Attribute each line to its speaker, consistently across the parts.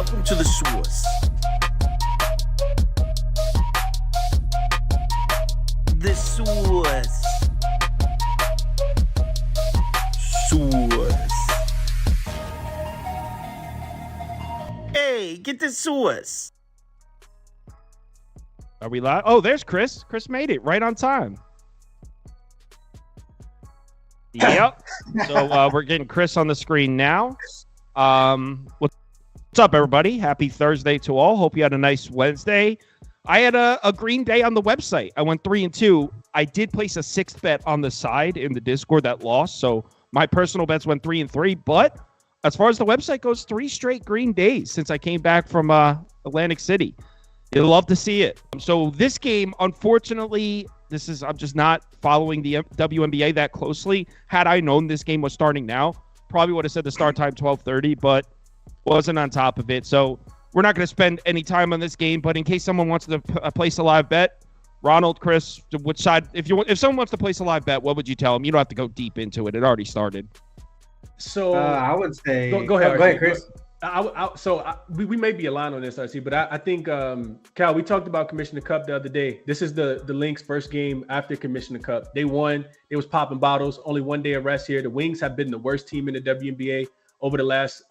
Speaker 1: Welcome to the source. The source. Source. Hey, get the source.
Speaker 2: Are we live? Oh, there's Chris. Chris made it right on time. Yep. So we're getting Chris on the screen now. What's up, everybody? Happy Thursday to all. Hope you had a nice Wednesday. I had a green day on the website. I went 3-2. I did place a sixth bet on the side in the Discord that lost. So my personal bets went 3-3. But as far as the website goes, 3 straight green days since I came back from Atlantic City. You'll love to see it. So this game, unfortunately, I'm just not following the WNBA that closely. Had I known this game was starting now, probably would have said the start time 12:30, but wasn't on top of it. So we're not going to spend any time on this game. But in case someone wants to place a live bet, Ronald, Chris, which side? If someone wants to place a live bet, what would you tell them? You don't have to go deep into it. It already started.
Speaker 3: So
Speaker 4: I would say
Speaker 3: go ahead,
Speaker 4: go ahead, Chris.
Speaker 3: We may be aligned on this, RC, but I think Cal, we talked about Commissioner Cup the other day. This is the Lynx first game after Commissioner Cup. They won. It was popping bottles. Only 1 day of rest here. The Wings have been the worst team in the WNBA over the last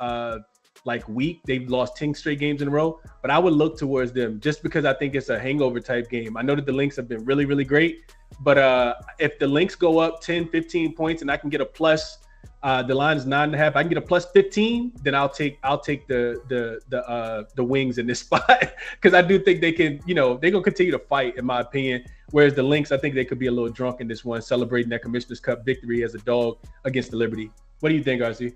Speaker 3: week. They've lost 10 straight games in a row. But I would look towards them just because I think it's a hangover type game. I know that the Lynx have been really, really great, but if the Lynx go up 10, 15 points and I can get a plus. The line is 9.5. I can get a plus 15, then I'll take the Wings in this spot because I do think they can, they're gonna continue to fight in my opinion. Whereas the Lynx, I think they could be a little drunk in this one, celebrating that Commissioner's Cup victory as a dog against the Liberty. What do you think, RC?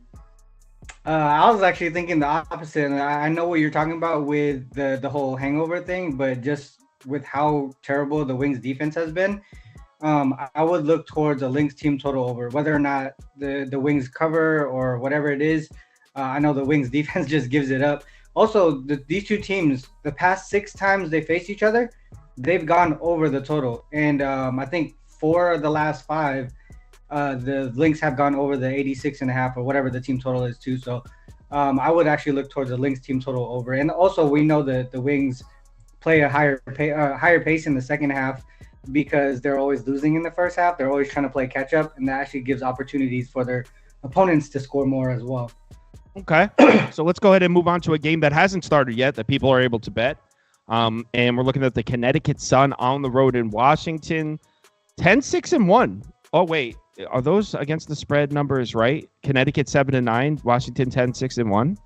Speaker 4: I was actually thinking the opposite. And I know what you're talking about with the whole hangover thing, but just with how terrible the Wings defense has been. I would look towards a Lynx team total over, whether or not the Wings cover or whatever it is. I know the Wings defense just gives it up. Also, these two teams, the past 6 times they faced each other, they've gone over the total. And I think 4 of the last 5, the Lynx have gone over the 86.5 or whatever the team total is too. So I would actually look towards the Lynx team total over. And also, we know that the Wings play a higher pace in the second half. Because they're always losing in the first half. They're always trying to play catch up, and that actually gives opportunities for their opponents to score more as well.
Speaker 2: Okay. So let's go ahead and move on to a game that hasn't started yet that people are able to bet. And we're looking at the Connecticut Sun on the road in Washington. 10-6-1. Oh, wait. Are those against the spread numbers right? Connecticut 7-9, Washington 10-6-1.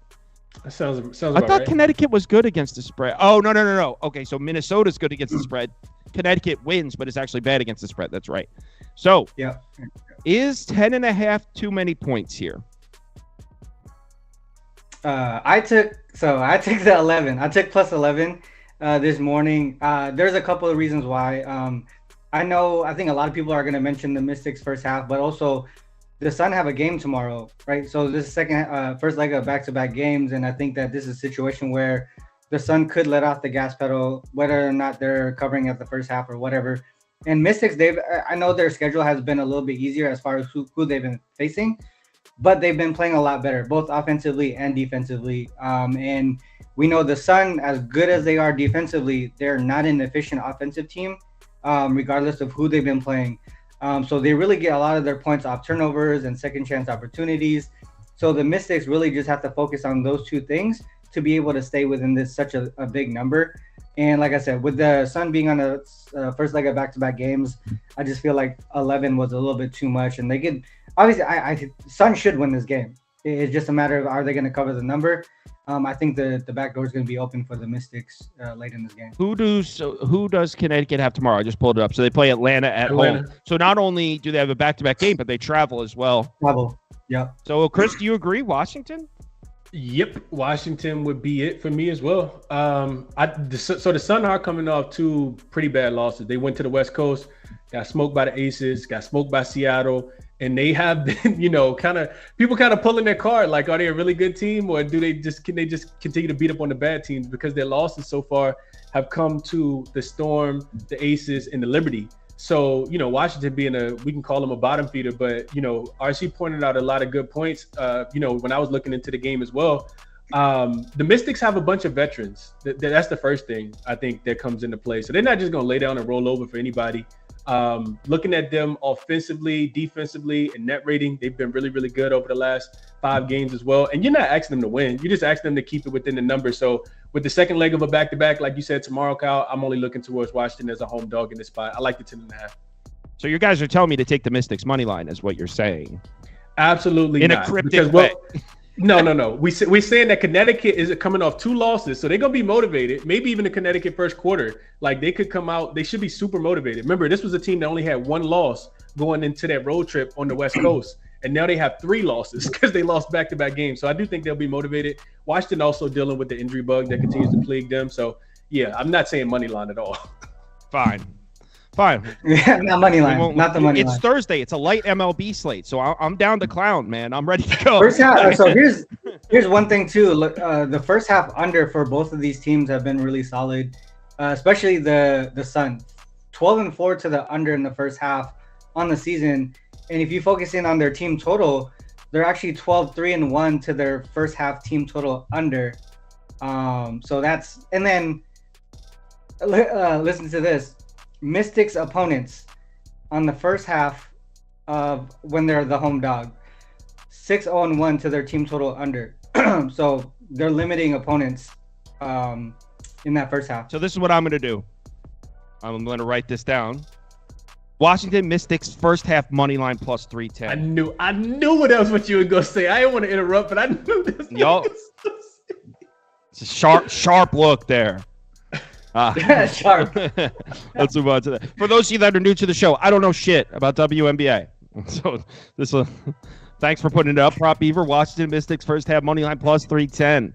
Speaker 3: That sounds
Speaker 2: I
Speaker 3: about
Speaker 2: thought
Speaker 3: right.
Speaker 2: Connecticut was good against the spread. Oh, no. Okay, so Minnesota's good against the spread. Connecticut wins, but it's actually bad against the spread. That's right. So,
Speaker 4: yeah,
Speaker 2: is 10.5 too many points here?
Speaker 4: I took the 11. I took plus 11 this morning. There's a couple of reasons why. I think a lot of people are going to mention the Mystics first half, but also the Sun have a game tomorrow, right? So this is first leg of back-to-back games, and I think that this is a situation where the Sun could let off the gas pedal, whether or not they're covering at the first half or whatever. And Mystics, I know their schedule has been a little bit easier as far as who they've been facing, but they've been playing a lot better, both offensively and defensively. And we know the Sun, as good as they are defensively, they're not an efficient offensive team, regardless of who they've been playing. So they really get a lot of their points off turnovers and second chance opportunities. So the Mystics really just have to focus on those 2 things to be able to stay within such a big number. And like I said, with the Sun being on the first leg of back-to-back games, I just feel like 11 was a little bit too much. And they could, obviously, Sun should win this game. It's just a matter of, are they going to cover the number? I think the back door is going to be open for the Mystics late in this game.
Speaker 2: Who does Connecticut have tomorrow? I just pulled it up. So they play Atlanta at home. So not only do they have a back-to-back game, but they travel as well.
Speaker 4: Yeah.
Speaker 2: So, Chris, do you agree, Washington?
Speaker 3: Yep, Washington would be it for me as well. So the Sun are coming off 2 pretty bad losses. They went to the West Coast, got smoked by the Aces, got smoked by Seattle, and they have been, people kind of pulling their card. Like, are they a really good team, or can they just continue to beat up on the bad teams? Because their losses so far have come to the Storm, the Aces, and the Liberty. So, Washington being we can call them a bottom feeder, but, RC pointed out a lot of good points. When I was looking into the game as well, The Mystics have a bunch of veterans. That's the first thing I think that comes into play. So they're not just going to lay down and roll over for anybody. Looking at them offensively, defensively, and net rating, they've been really, really good over the last 5 games as well. And you're not asking them to win. You just ask them to keep it within the number. So with the second leg of a back-to-back, like you said, tomorrow, Kyle, I'm only looking towards Washington as a home dog in this spot. I like the 10.5.
Speaker 2: So you guys are telling me to take the Mystics money line is what you're saying.
Speaker 3: Absolutely
Speaker 2: in
Speaker 3: not.
Speaker 2: A cryptic way.
Speaker 3: No. We're saying that Connecticut is coming off 2 losses, so they're gonna be motivated. Maybe even the Connecticut first quarter, like they could come out. They should be super motivated. Remember, this was a team that only had 1 loss going into that road trip on the West Coast, and now they have 3 losses because they lost back-to-back games. So I do think they'll be motivated. Washington also dealing with the injury bug that continues to plague them. So yeah, I'm not saying money line at all.
Speaker 2: Fine.
Speaker 4: Yeah, not money line. Not the money line.
Speaker 2: It's Thursday. It's a light MLB slate, so I'm down to clown, man. I'm ready to go.
Speaker 4: First half. So here's one thing too. Look, the first half under for both of these teams have been really solid, especially the Sun. 12-4 to the under in the first half on the season, and if you focus in on their team total, they're actually 12-3-1 to their first half team total under. So that's, and then listen to this. Mystics opponents on the first half of when they're the home dog, 6-0-1 to their team total under. So they're limiting opponents in that first half.
Speaker 2: So this is what I'm going to do. I'm going to write this down. Washington Mystics first half money line plus 310.
Speaker 3: I knew what else what you were going to say. I didn't want to interrupt, but I knew this.
Speaker 2: Y'all, it's a sharp look there.
Speaker 4: Sharp.
Speaker 2: Let's move on to that. For those of you that are new to the show, I don't know shit about WNBA. So this thanks for putting it up. Prop Beaver, Washington Mystics first half money line plus 310.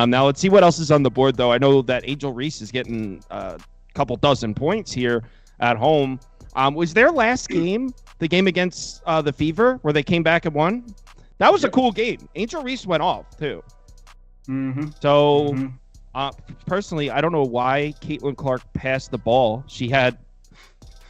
Speaker 2: Now let's see what else is on the board, though. I know that Angel Reese is getting a couple dozen points here at home. Was their last game the game against the Fever where they came back and won? That was a cool game. Angel Reese went off too.
Speaker 4: Mm-hmm.
Speaker 2: So. Personally, I don't know why Caitlin Clark passed the ball. She had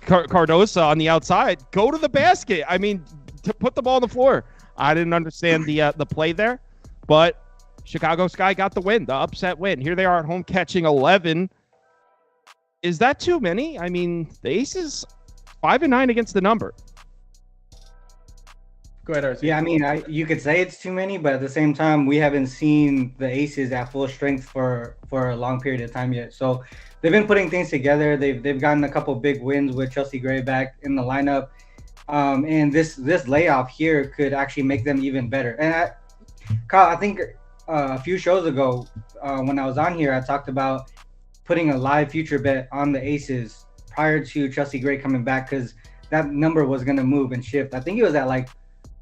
Speaker 2: Cardosa on the outside. Go to the basket. I mean, to put the ball on the floor. I didn't understand the play there, but Chicago Sky got the win, the upset win. Here they are at home catching 11. Is that too many? I mean, the Aces 5-9 against the number.
Speaker 3: Go ahead, RC.
Speaker 4: Yeah, I mean, you could say it's too many, but at the same time, we haven't seen the Aces at full strength for a long period of time yet. So they've been putting things together. They've gotten a couple big wins with Chelsea Gray back in the lineup, and this layoff here could actually make them even better. And Kyle, I think a few shows ago when I was on here, I talked about putting a live future bet on the Aces prior to Chelsea Gray coming back because that number was going to move and shift. I think it was at like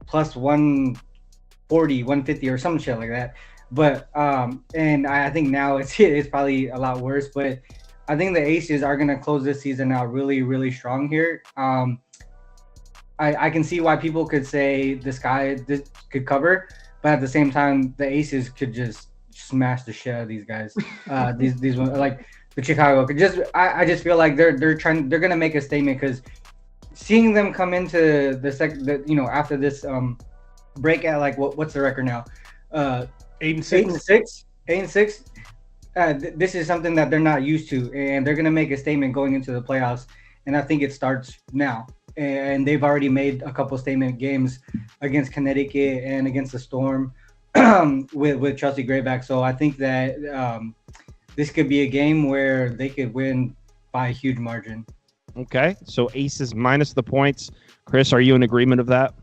Speaker 4: plus 140, 150 or some shit like that. But and I think now it's probably a lot worse. But I think the Aces are gonna close this season out really, really strong here. I can see why people could say this could cover, but at the same time, the Aces could just smash the shit out of these guys. These like the Chicago could just. I just feel like they're gonna make a statement because seeing them come into after this break at like what's the record now?
Speaker 3: 8-6.
Speaker 4: 8-6. This is something that they're not used to, and they're gonna make a statement going into the playoffs. And I think it starts now. And they've already made a couple statement games against Connecticut and against the Storm with Chelsea Gray back. So I think that this could be a game where they could win by a huge margin.
Speaker 2: Okay, so Aces minus the points. Chris, are you in agreement of that?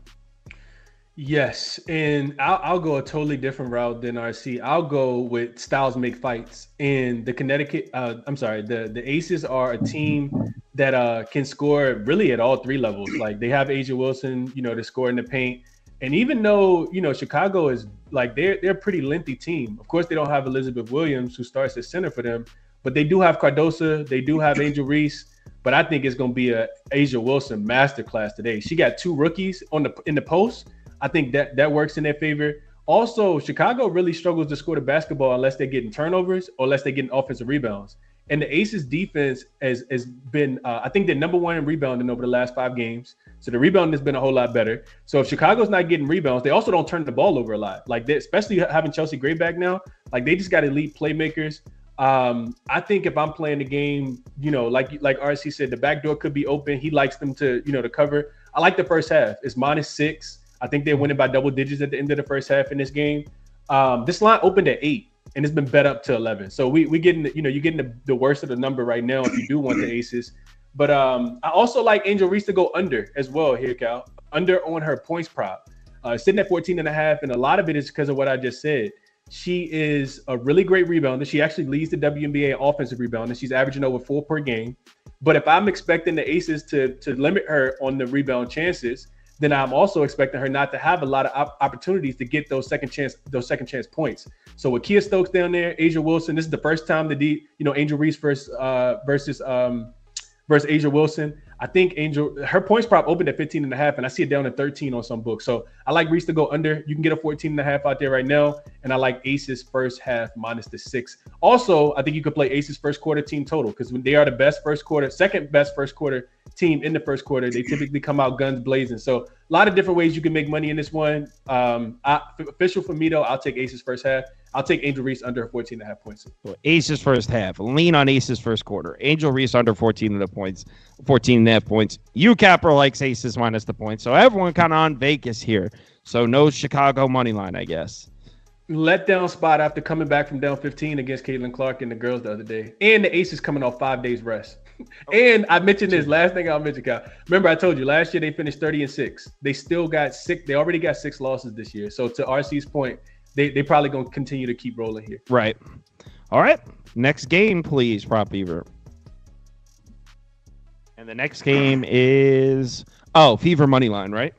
Speaker 3: Yes, and I'll go a totally different route than RC. I'll go with styles make fights. And the the Aces are a team that can score really at all 3 levels. Like they have Asia Wilson, to score in the paint. And even though, Chicago is like they're a pretty lengthy team. Of course, they don't have Elizabeth Williams who starts at center for them, but they do have Cardosa, they do have Angel Reese. But I think it's going to be a Asia Wilson masterclass today. She got 2 rookies in the post. I think that works in their favor. Also, Chicago really struggles to score the basketball unless they're getting turnovers or unless they're getting offensive rebounds. And the Aces defense has been, I think they're number 1 in rebounding over the last 5 games. So the rebounding has been a whole lot better. So if Chicago's not getting rebounds, they also don't turn the ball over a lot. Like they, especially having Chelsea Gray back now, like they just got elite playmakers. I think if I'm playing the game, like RC said, the back door could be open. He likes them to, to cover. I like the first half. It's -6. I think they're winning by double digits at the end of the first half in this game. This line opened at 8 and it's been bet up to 11. So we getting, you're getting the worst of the number right now if you do want the aces. But I also like Angel Reese to go under as well here, Cal. Under on her points prop. Sitting at 14.5, and a lot of it is because of what I just said. She is a really great rebounder. She actually leads the WNBA offensive rebound, and she's averaging over 4 per game. But if I'm expecting the aces to limit her on the rebound chances, then I'm also expecting her not to have a lot of opportunities to get those second chance points. So with Kia Stokes down there, Asia Wilson, this is the first time Angel Reese versus Asia Wilson. I think her points prop opened at 15.5, and I see it down to 13 on some books. So I like Reese to go under. You can get a 14.5 out there right now, and I like aces first half -6. Also, I think you could play aces first quarter team total because when they are the best second best first quarter team in the first quarter, they typically come out guns blazing. So a lot of different ways you can make money in this one. Official for me though, I'll take aces first half. I'll take Angel Reese under 14.5 points.
Speaker 2: Aces first half. Lean on aces first quarter. Angel Reese under 14.5 points. YouCapper likes aces minus the points. So everyone kind of on Vegas here. So no Chicago money line, I guess.
Speaker 3: Let down spot after coming back from down 15 against Caitlin Clark and the girls the other day. And the aces coming off 5 days rest. And I mentioned this last thing I'll mention, Cal. Remember, I told you last year they finished 30-6. They still got 6. They already got 6 losses this year. So to RC's point, they probably going to continue to keep rolling here.
Speaker 2: Right. All right. Next game, please, Prop Fever. And the next game is Fever money line, right?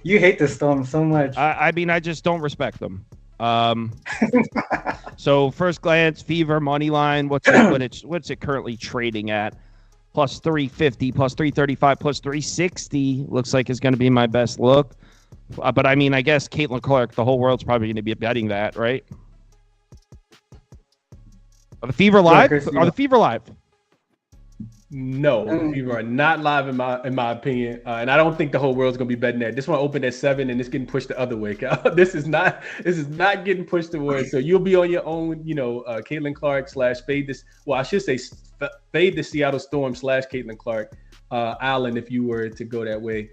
Speaker 4: You hate the Storm so much.
Speaker 2: I mean, I just don't respect them. So first glance, Fever money line. What's it currently trading at? Plus 350, plus 335, plus 360. Looks like it's going to be my best look. But I mean, I guess Caitlin Clark, the whole world's probably going to be betting that, right? Are the Fever live? Are the Fever live?
Speaker 3: No, the Fever are not live in my opinion, and I don't think the whole world's gonna be betting that. This one opened at 7, and it's getting pushed the other way. This is not getting pushed towards. So you'll be on your own. Caitlin Clark / fade this. Well, I should say fade the Seattle Storm / Caitlin Clark Allen if you were to go that way.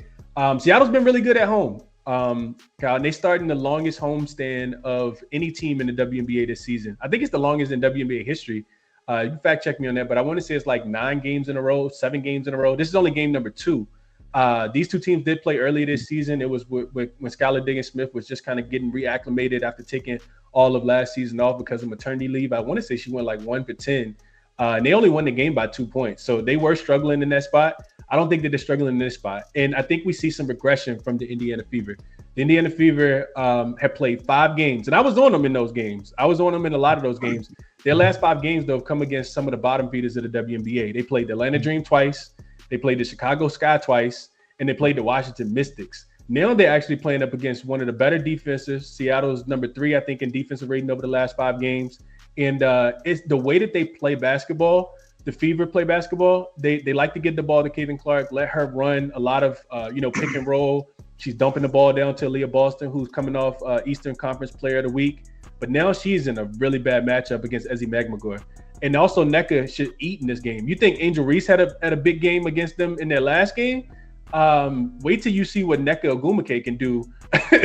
Speaker 3: Seattle's been really good at home. Kyle, and they starting the longest homestand of any team in the WNBA this season. I think it's the longest in WNBA history. You can fact check me on that, but I want to say it's like 9 games in a row, 7 games in a row. This is only game number 2. These two teams did play earlier this season. It was when Skylar Diggins-Smith was just kind of getting reacclimated after taking all of last season off because of maternity leave. I want to say she went like 1 for 10. And they only won the game by 2 points. So they were struggling in that spot. I don't think that they're struggling in this spot. And I think we see some regression from the Indiana Fever. The Indiana Fever have played 5 games. And I was on them in those games. I was on them in a lot of those games. Their last 5 games, though, have come against some of the bottom feeders of the WNBA. They played the Atlanta Dream twice. They played the Chicago Sky twice. And they played the Washington Mystics. Now they're actually playing up against one of the better defenses. Seattle's number 3, I think, in defensive rating over the last 5 games. And it's the way that they play basketball. The Fever play basketball. They like to get the ball to Caitlin Clark, let her run a lot of pick and roll. She's dumping the ball down to Leah Boston, who's coming off Eastern Conference Player of the Week. But now she's in a really bad matchup against Ezzie Magmagor. And also NECA should eat in this game. You think Angel Reese had a big game against them in their last game? Wait till you see what Nneka Ogwumike can do,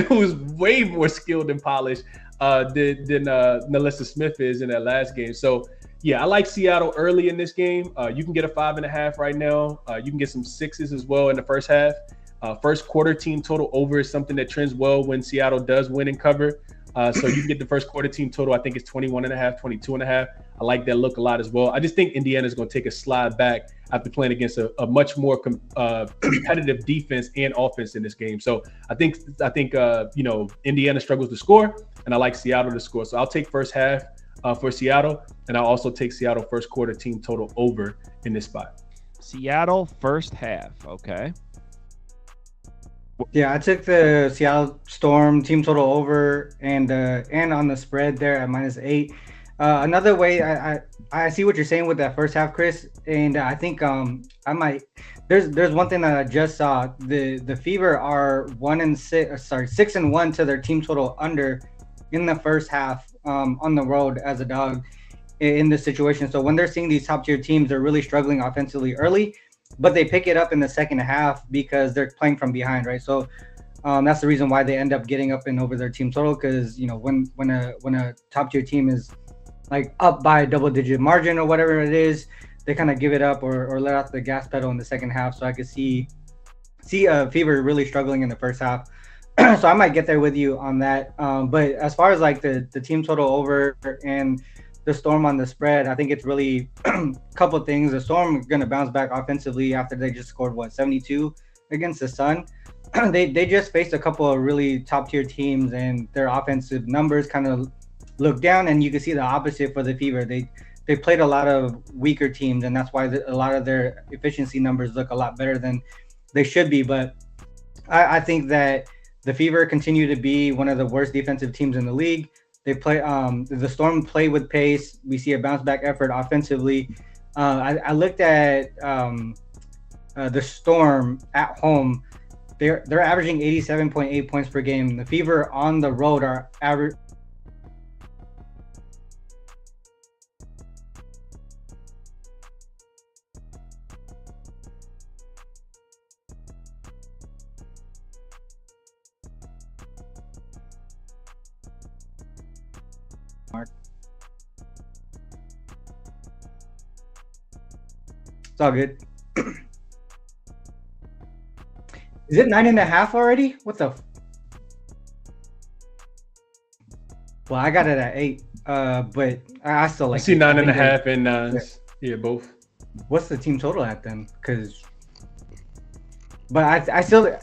Speaker 3: who's way more skilled and polished than Nalissa Smith is in that last game. So yeah, I like Seattle early in this game. You can get a 5.5 right now. You can get some 6s as well in the first half. First quarter team total over is something that trends well when Seattle does win and cover. So you can get the first quarter team total. I think it's 21.5, 22.5. I like that look a lot as well. I just think Indiana's going to take a slide back after playing against a much more competitive defense and offense in this game. So I think Indiana struggles to score, and I like Seattle to score. So I'll take first half for Seattle, and I'll also take Seattle first quarter team total over in this spot.
Speaker 2: Seattle first half. Okay.
Speaker 4: Yeah, I took the Seattle Storm team total over and on the spread there at -8. Another way I I see what you're saying with that first half, Chris, and I think I might. There's one thing that I just saw. The Fever are 6-1 to their team total under in the first half on the road as a dog in this situation. So when they're seeing these top tier teams, they're really struggling offensively early, but they pick it up in the second half because they're playing from behind, right? So that's the reason why they end up getting up and over their team total, because when a top tier team is like up by a double digit margin or whatever it is, they kind of give it up or let out the gas pedal in the second half. So I could see Fever really struggling in the first half. So I might get there with you on that. But as far as like the team total over and the Storm on the spread, I think it's really a couple of things. The Storm are going to bounce back offensively after they just scored 72 against the Sun. They just faced a couple of really top tier teams, and their offensive numbers kind of look down, and you can see the opposite for the Fever. They played a lot of weaker teams, and that's why a lot of their efficiency numbers look a lot better than they should be. But I think that the Fever continue to be one of the worst defensive teams in the league. They play the Storm play with pace. We see a bounce back effort offensively. I looked at the Storm at home. They're averaging 87.8 points per game. The Fever on the road are average. It's all good. Is it 9.5 already? What the? Well, I got it at 8. But I still like.
Speaker 3: I see 9.5 and 9s. Yeah, both.
Speaker 4: What's the team total at then? But I still. All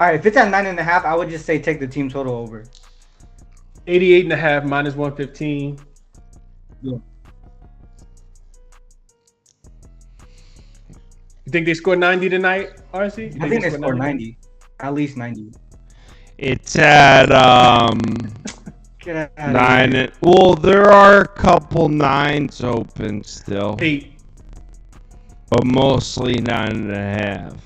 Speaker 4: right, if it's at 9.5, I would just say take the team total over.
Speaker 3: 88.5 minus 115.
Speaker 4: Yeah.
Speaker 3: You think they scored 90 tonight, RC?
Speaker 4: I think they scored 90. At least 90.
Speaker 2: It's at
Speaker 4: Get out of
Speaker 2: 9.
Speaker 4: here.
Speaker 2: Well, there are a couple 9s open still,
Speaker 3: 8.
Speaker 2: but mostly 9.5.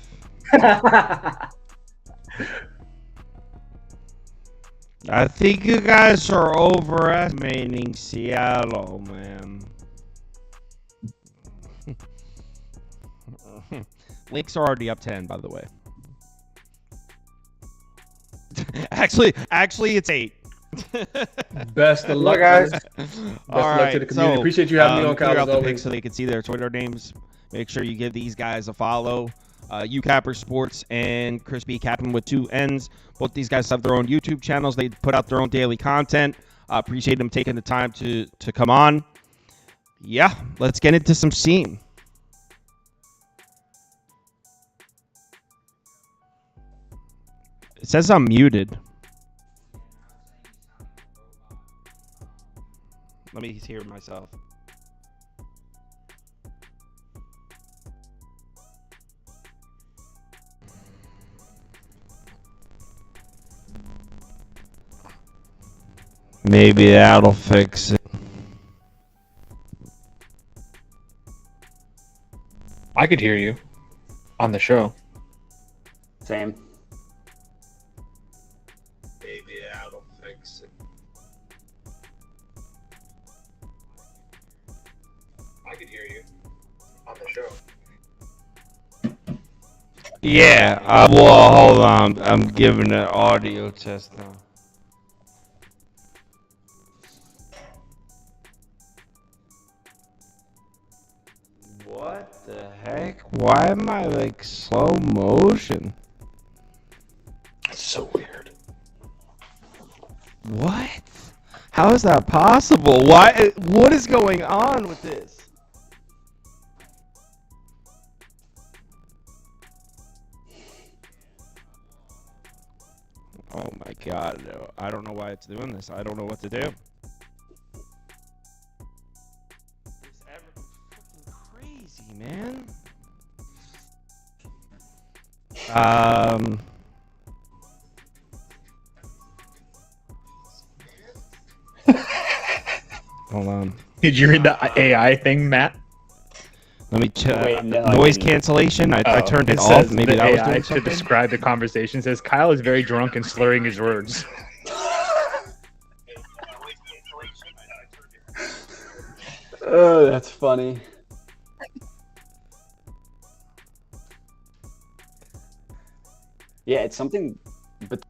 Speaker 2: I think you guys are overestimating Seattle, man. Lakes are already up 10, by the way. actually, it's 8.
Speaker 3: Best of luck,
Speaker 4: guys.
Speaker 3: Best
Speaker 2: All
Speaker 3: of luck
Speaker 2: right,
Speaker 3: to the community.
Speaker 2: so,
Speaker 3: Appreciate you having me on, Kyle,
Speaker 2: clear
Speaker 3: as
Speaker 2: out the
Speaker 3: always.
Speaker 2: pics so they can see their Twitter names. Make sure you give these guys a follow. YouCapper Sports and Crispy Cappin with 2 N's. Both these guys have their own YouTube channels. They put out their own daily content. Appreciate them taking the time to come on. Yeah, let's get into some scene. It says I'm muted. Let me hear myself. Maybe that'll fix it.
Speaker 5: I could hear you on the show.
Speaker 6: Same.
Speaker 2: Maybe that'll fix it.
Speaker 5: I could hear you on the show.
Speaker 2: Yeah, well, hold on. I'm giving an audio test now. What the heck? Why am I like slow motion?
Speaker 5: That's so weird.
Speaker 2: What? How is that possible? Why? What is going on with this? Oh my god, I don't know why it's doing this. I don't know what to do. It's fucking crazy, man. Hold on.
Speaker 5: Did you read the AI thing, Matt?
Speaker 2: Let me check.
Speaker 6: Wait, no,
Speaker 2: Noise
Speaker 6: I didn't.
Speaker 2: cancellation. I turned it off.
Speaker 5: says
Speaker 2: Maybe
Speaker 5: the
Speaker 2: that was
Speaker 5: AI
Speaker 2: doing
Speaker 5: to
Speaker 2: something.
Speaker 5: describe the conversation says Kyle is very drunk and slurring his words.
Speaker 6: Oh, that's funny. Yeah, it's something. But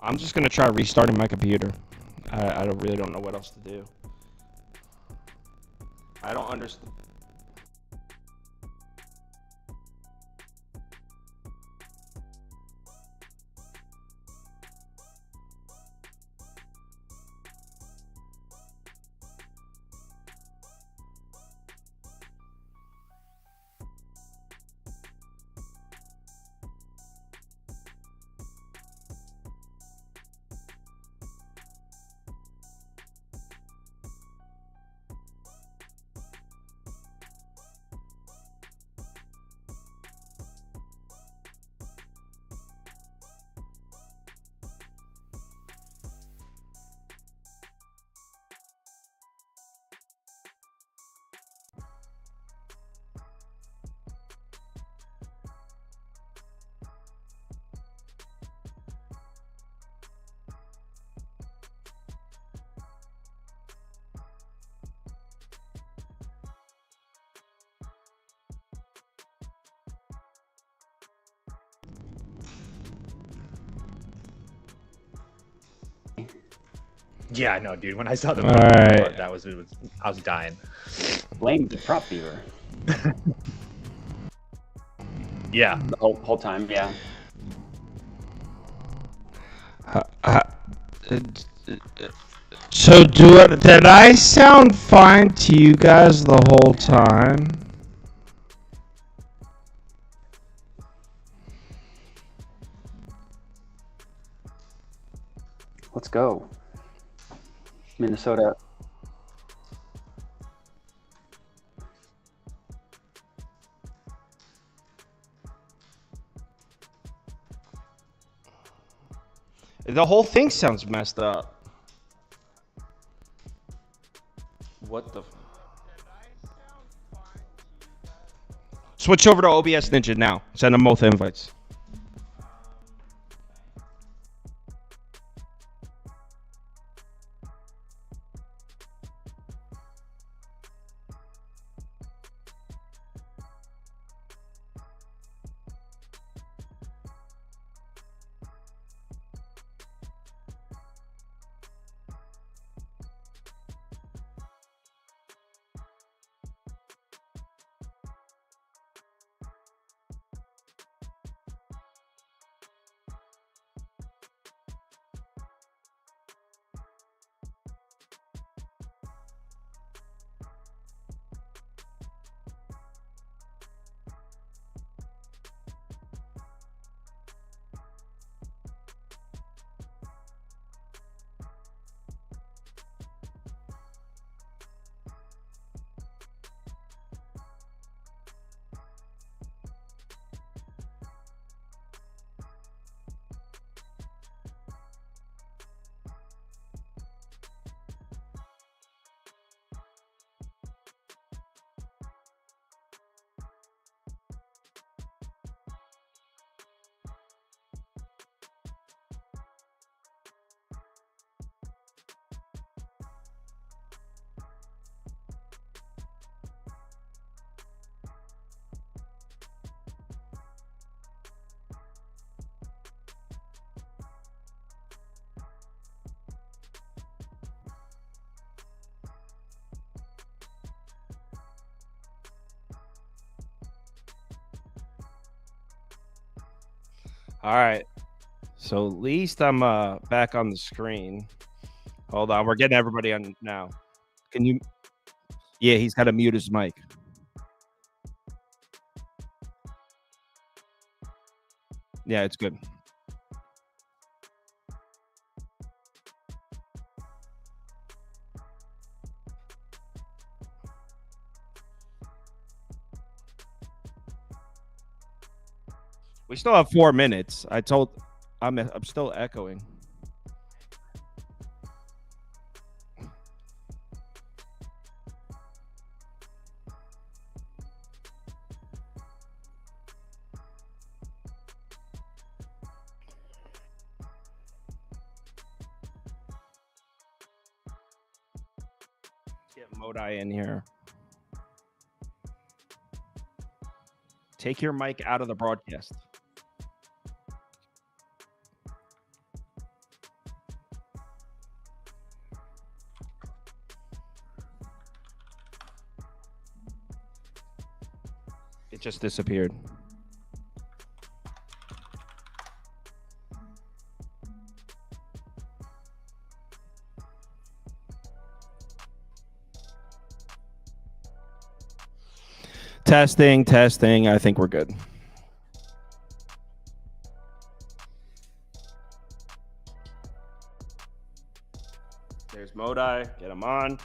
Speaker 2: I'm just gonna try restarting my computer. I really don't know what else to do. I don't understand.
Speaker 5: Yeah, I know, dude. When I saw the
Speaker 2: Alright.
Speaker 5: that was I was dying.
Speaker 6: blame the prop viewer
Speaker 5: Yeah.
Speaker 6: the whole time. Yeah.
Speaker 2: So did I sound fine to you guys the whole time?
Speaker 6: Let's go, Minnesota.
Speaker 2: The whole thing sounds messed up. What the? Switch over to OBS Ninja now. Send them both invites. All right. So at least I'm back on the screen. Hold on, we're getting everybody on now. Can you? Yeah, he's got to mute his mic. Yeah, it's good. We still have 4 minutes. I'm still echoing. Get Modi in here. Take your mic out of the broadcast. It just disappeared. Testing. I think we're good. There's Modi. Get him on.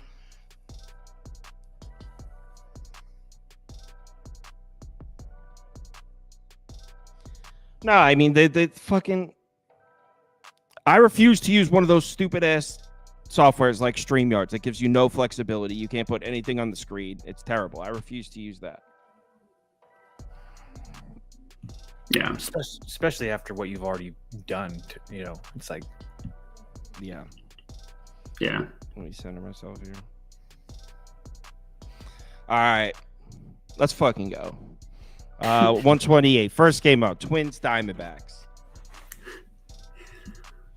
Speaker 2: No, I mean, they fucking... I refuse to use one of those stupid-ass softwares like StreamYards that gives you no flexibility. You can't put anything on the screen. It's terrible. I refuse to use that.
Speaker 5: Yeah, especially after what you've already done. It's like,
Speaker 2: Yeah.
Speaker 5: yeah.
Speaker 2: Let me center myself here. All right. Let's fucking go. 128. First game out. Twins, Diamondbacks.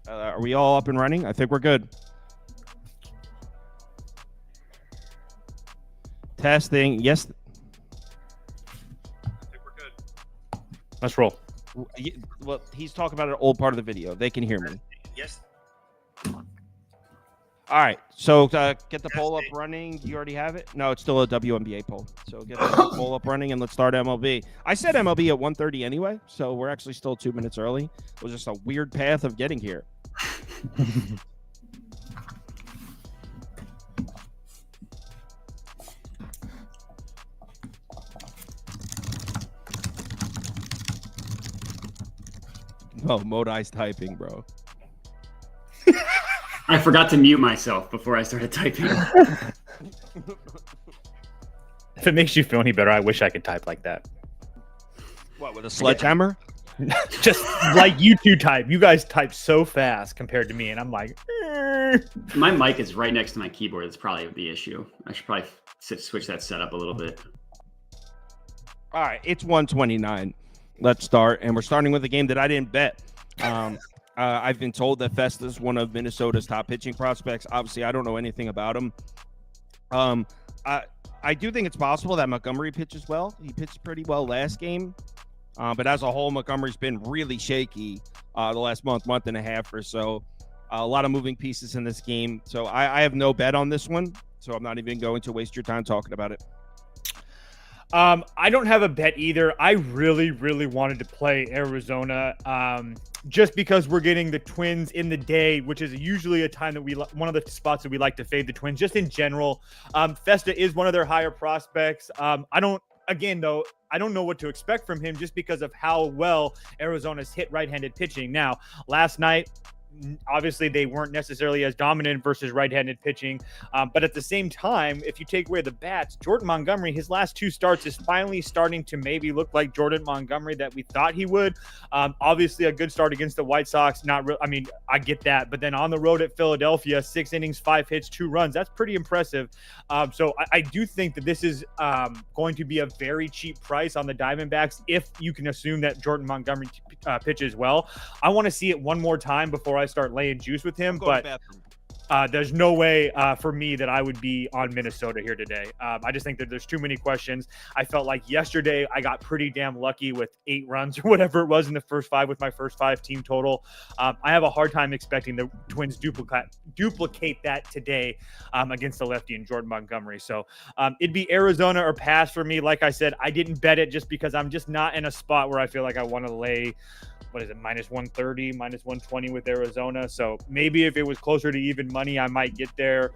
Speaker 2: Are we all up and running? I think we're good. Testing. Yes. I think we're good.
Speaker 5: Let's roll.
Speaker 2: Well, he's talking about an old part of the video. They can hear me.
Speaker 1: Yes.
Speaker 2: All right. So get the poll up running. You already have it? No, it's still a WNBA poll. So get the poll up running and let's start MLB. I said MLB at 1:30 anyway, so we're actually still 2 minutes early. It was just a weird path of getting here. Oh, Modi's typing, bro.
Speaker 7: I forgot to mute myself before I started typing.
Speaker 5: If it makes you feel any better, I wish I could type like that.
Speaker 2: What, with a sledgehammer?
Speaker 5: Just like you two type. You guys type so fast compared to me, and I'm like,
Speaker 7: My mic is right next to my keyboard. That's probably the issue. I should probably switch that setup a little bit.
Speaker 2: All right, it's 129. Let's start, and we're starting with a game that I didn't bet. I've been told that Festa's one of Minnesota's top pitching prospects. Obviously, I don't know anything about him. I do think it's possible that Montgomery pitches well. He pitched pretty well last game, but as a whole, Montgomery's been really shaky the last month and a half or so. A lot of moving pieces in this game, so I have no bet on this one. So I'm not even going to waste your time talking about it.
Speaker 5: I don't have a bet either. I really, really wanted to play Arizona just because we're getting the Twins in the day, which is usually a time that one of the spots that we like to fade the Twins just in general. Festa is one of their higher prospects. I don't know what to expect from him just because of how well Arizona's hit right-handed pitching. Now, last night, obviously they weren't necessarily as dominant versus right-handed pitching, but at the same time, if you take away the bats, Jordan Montgomery, his last two starts is finally starting to maybe look like Jordan Montgomery that we thought he would. Obviously a good start against the White Sox, I get that, but then on the road at Philadelphia, 6 innings, 5 hits, 2 runs, that's pretty impressive. So I do think that this is going to be a very cheap price on the Diamondbacks if you can assume that Jordan Montgomery pitches well. I want to see it one more time before I start laying juice with him, but there's no way for me that I would be on Minnesota here today. I just think that there's too many questions. I felt like yesterday I got pretty damn lucky with 8 runs or whatever it was in the first 5 with my first 5 team total. I have a hard time expecting the Twins duplicate that today against the lefty and Jordan Montgomery. So it'd be Arizona or pass for me. Like I said, I didn't bet it just because I'm just not in a spot where I feel like I want to lay minus 130, minus 120 with Arizona. So maybe if it was closer to even money, I might get there.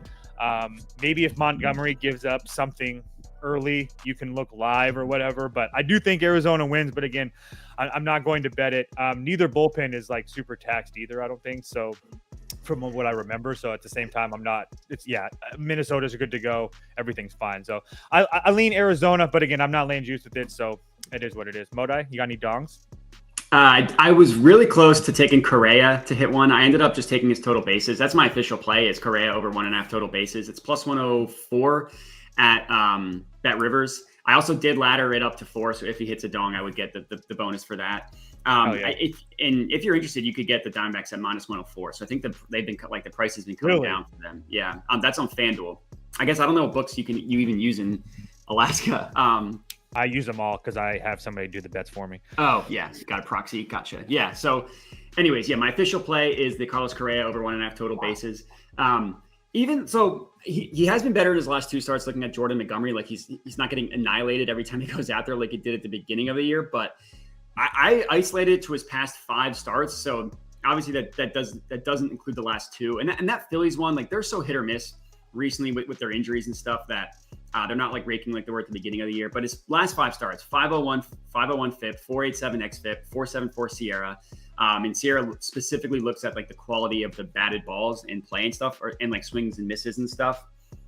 Speaker 5: Maybe if Montgomery gives up something early, you can look live or whatever. But I do think Arizona wins. But again, I'm not going to bet it. Neither bullpen is like super taxed either, I don't think. So from what I remember. So at the same time, Minnesota's good to go. Everything's fine. So I lean Arizona, but again, I'm not laying juice with it. So it is what it is. Modai, you got any dongs?
Speaker 7: I was really close to taking Correa to hit one. I ended up just taking his total bases. That's my official play, is Correa over 1.5 total bases. It's plus 104 at Bet Rivers. I also did ladder it up to 4, so if he hits a dong, I would get the bonus for that. If you're interested, you could get the Diamondbacks at minus 104. So I think they've been the price has been coming down for them. Yeah, that's on FanDuel. I guess I don't know what books you even use in Alaska.
Speaker 5: I use them all because I have somebody do the bets for me.
Speaker 7: Oh, yeah. Got a proxy. Gotcha. Yeah. So anyways, my official play is the Carlos Correa over 1.5 total bases. Even so, he has been better in his last 2 starts. Looking at Jordan Montgomery, like he's not getting annihilated every time he goes out there like he did at the beginning of the year. But I isolated it to his past 5 starts. So obviously that doesn't include the last 2. And that Phillies one, like they're so hit or miss recently with their injuries and stuff that they're not like raking like they were at the beginning of the year. But his last 5 starts, 501 FIP, 487 xFIP, 474 Sierra. And Sierra specifically looks at like the quality of the batted balls and play and stuff, and like swings and misses and stuff.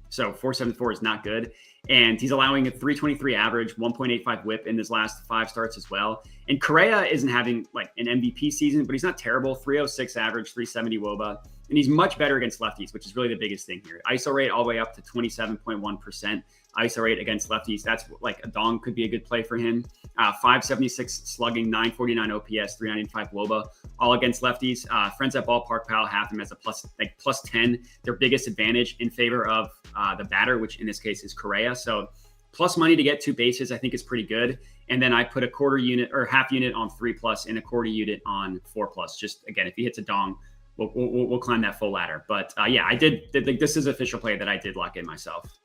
Speaker 7: So 474 is not good. And he's allowing a 323 average, 1.85 whip in his last 5 starts as well. And Correa isn't having like an MVP season, but he's not terrible. 306 average, 370 WOBA. And he's much better against lefties, which is really the biggest thing here. ISO rate all the way up to 27.1%. ISO rate against lefties, that's like a dong could be a good play for him. 576 slugging, 949 OPS, 395 WOBA, all against lefties. Friends at Ballpark Pal have him as a plus 10, their biggest advantage in favor of the batter, which in this case is Correa. So plus money to get 2 bases, I think is pretty good. And then I put a quarter unit or half unit on 3+ and a quarter unit on 4+. Just again, if he hits a dong, we'll climb that full ladder. But I did this is official play that I did lock in myself.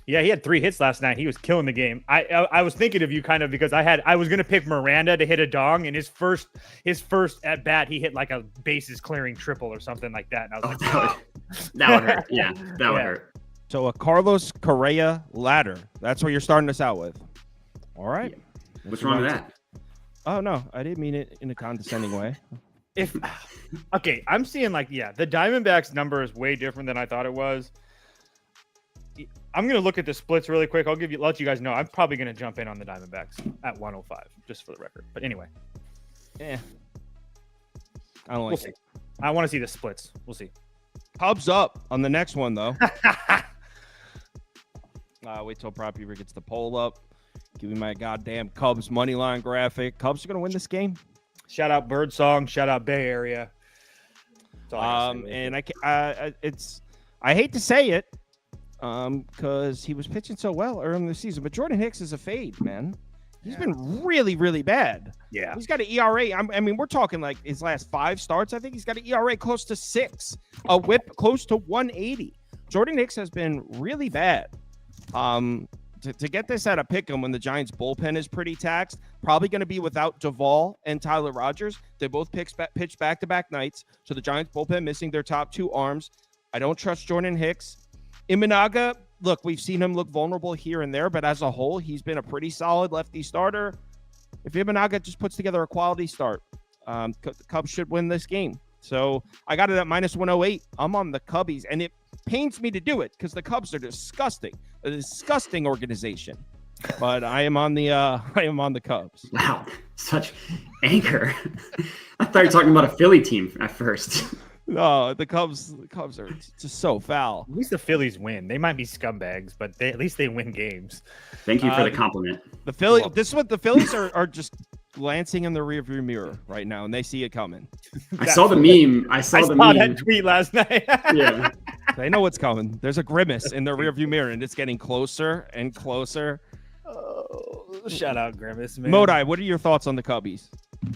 Speaker 5: Yeah, he had 3 hits last night. He was killing the game. I was thinking of you kind of because I was going to pick Miranda to hit a dong, and his first at bat he hit like a bases clearing triple or something like that. And I was
Speaker 7: that would hurt. Yeah, that would hurt.
Speaker 2: So a Carlos Correa ladder. That's what you're starting us out with. All right.
Speaker 7: Yeah. What's wrong with that?
Speaker 2: Oh no, I didn't mean it in a condescending way.
Speaker 5: I'm seeing the Diamondbacks number is way different than I thought it was. I'm going to look at the splits really quick. I'll let you guys know. I'm probably going to jump in on the Diamondbacks at 105, just for the record. But anyway.
Speaker 2: I don't like it.
Speaker 5: I want to see the splits. We'll see.
Speaker 2: Cubs up on the next one, though. Wait till Prop Beaver gets the poll up. Give me my goddamn Cubs money line graphic. Cubs are going to win this game.
Speaker 5: Shout out Birdsong. Shout out Bay Area.
Speaker 2: And I hate to say it, because he was pitching so well early in the season, but Jordan Hicks is a fade, man. He's been really, really bad.
Speaker 5: Yeah.
Speaker 2: He's got an ERA. I mean, we're talking like his last 5 starts. I think he's got an ERA close to 6, a whip close to 180. Jordan Hicks has been really bad. To get this at a pick'em when the Giants bullpen is pretty taxed, probably going to be without Duvall and Tyler Rogers. They both pitched back-to-back nights, so the Giants bullpen missing their top 2 arms. I don't trust Jordan Hicks. Imanaga, look, we've seen him look vulnerable here and there, but as a whole, he's been a pretty solid lefty starter. If Imanaga just puts together a quality start, the Cubs should win this game. So I got it at minus 108. I'm on the Cubbies, and it pains me to do it because the Cubs are disgusting, a disgusting organization. But I am on the Cubs.
Speaker 7: Wow, such anger. I thought you were talking about a Philly team at first.
Speaker 2: No, the Cubs are just so foul.
Speaker 5: At least the Phillies win. They might be scumbags, but at least they win games.
Speaker 7: Thank you for the compliment.
Speaker 2: The Phillies are just glancing in the rearview mirror right now, and they see it coming.
Speaker 7: I saw the meme. I saw
Speaker 5: that tweet last night.
Speaker 7: Yeah.
Speaker 2: They know what's coming. There's a grimace in the rearview mirror, and it's getting closer and closer.
Speaker 5: Oh, shout out Grimace, man.
Speaker 2: Modai, what are your thoughts on the Cubbies?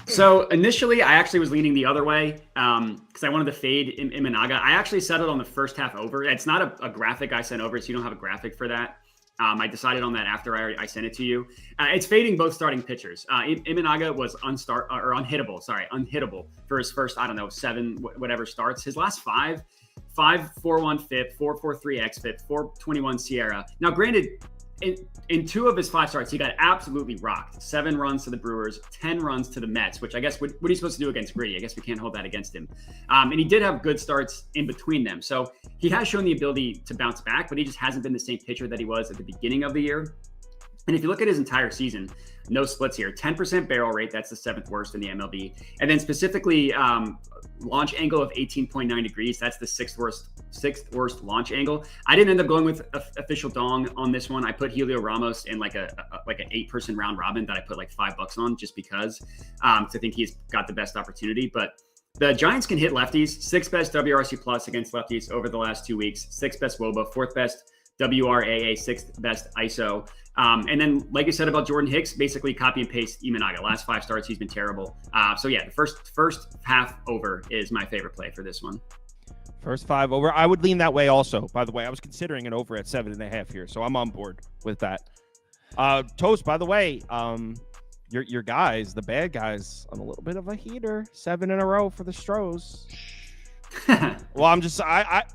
Speaker 7: So initially, I actually was leaning the other way because I wanted to fade Imanaga. I actually settled on the first half over. It's not a graphic I sent over, so you don't have a graphic for that. I decided on that after I sent it to you. It's fading both starting pitchers. Imanaga was unhittable for his first, 7 whatever starts. His last 5.41 FIP, 4.43 xFIP, 4.21 Sierra. Now, granted, in 2 of his 5 starts, he got absolutely rocked. 7 runs to the Brewers, 10 runs to the Mets, which I guess what are you supposed to do against Gritty? I guess we can't hold that against him. And he did have good starts in between them. So he has shown the ability to bounce back, but he just hasn't been the same pitcher that he was at the beginning of the year. And if you look at his entire season, no splits here, 10% barrel rate, that's the 7th worst in the MLB. And then specifically launch angle of 18.9 degrees, that's the 6th worst launch angle. I didn't end up going with official dong on this one. I put Helio Ramos in like an 8-person round robin that I put like $5 on just because I think he's got the best opportunity. But the Giants can hit lefties, 6th best WRC plus against lefties over the last 2 weeks, 6th best WOBA, 4th best WRAA, 6th best ISO. And then, like you said about Jordan Hicks, basically copy and paste Imanaga. Last 5 starts, he's been terrible. So yeah, the first half over is my favorite play for this one.
Speaker 2: First 5 over. I would lean that way also, by the way. I was considering an over at 7.5 here, so I'm on board with that. Toast, by the way, your guys, the bad guys, on a little bit of a heater. 7 in a row for the Stros. Well,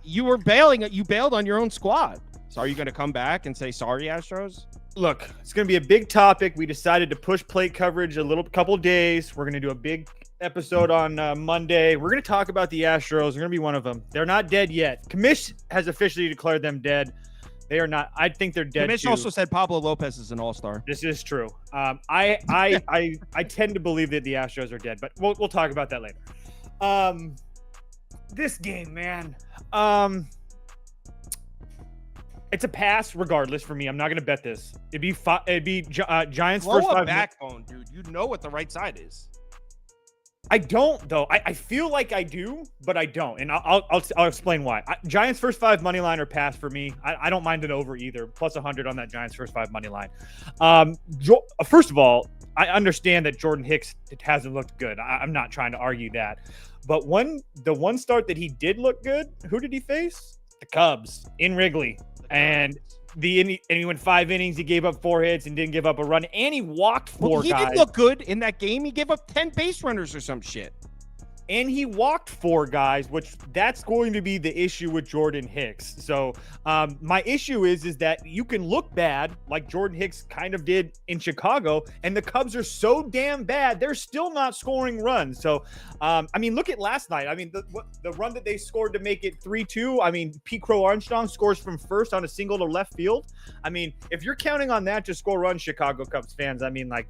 Speaker 2: you bailed on your own squad. So are you going to come back and say sorry, Astros?
Speaker 5: Look, it's going to be a big topic. We decided to push plate coverage a couple days. We're going to do a big episode on Monday. We're going to talk about the Astros. They're going to be one of them. They're not dead yet. Commish has officially declared them dead. They are not. I think they're dead.
Speaker 2: Commish also said Pablo Lopez is an all-star.
Speaker 5: This is true. I tend to believe that the Astros are dead, but we'll talk about that later. This game, man. It's a pass regardless for me. I'm not going to bet this. It'd be Giants
Speaker 2: Blow
Speaker 5: first 5
Speaker 2: backbone, dude. You know what the right side is.
Speaker 5: I don't, though. I feel like I do, but I don't. And I'll explain why. Giants first 5 money line or pass for me. I don't mind an over either. Plus 100 on that Giants first 5 money line. First of all, I understand that Jordan Hicks hasn't looked good. I'm not trying to argue that. But the one start that he did look good, who did he face? The Cubs in Wrigley. And he went 5 innings. He gave up 4 hits and didn't give up a run. And he walked 4 guys.
Speaker 2: He did look good in that game. He gave up 10 base runners or some shit.
Speaker 5: And he walked 4 guys, which that's going to be the issue with Jordan Hicks. So my issue is that you can look bad like Jordan Hicks kind of did in Chicago, and the Cubs are so damn bad, they're still not scoring runs. So, look at last night. The run that they scored to make it 3-2, Pete Crow Armstrong scores from first on a single to left field. If you're counting on that to score runs, Chicago Cubs fans,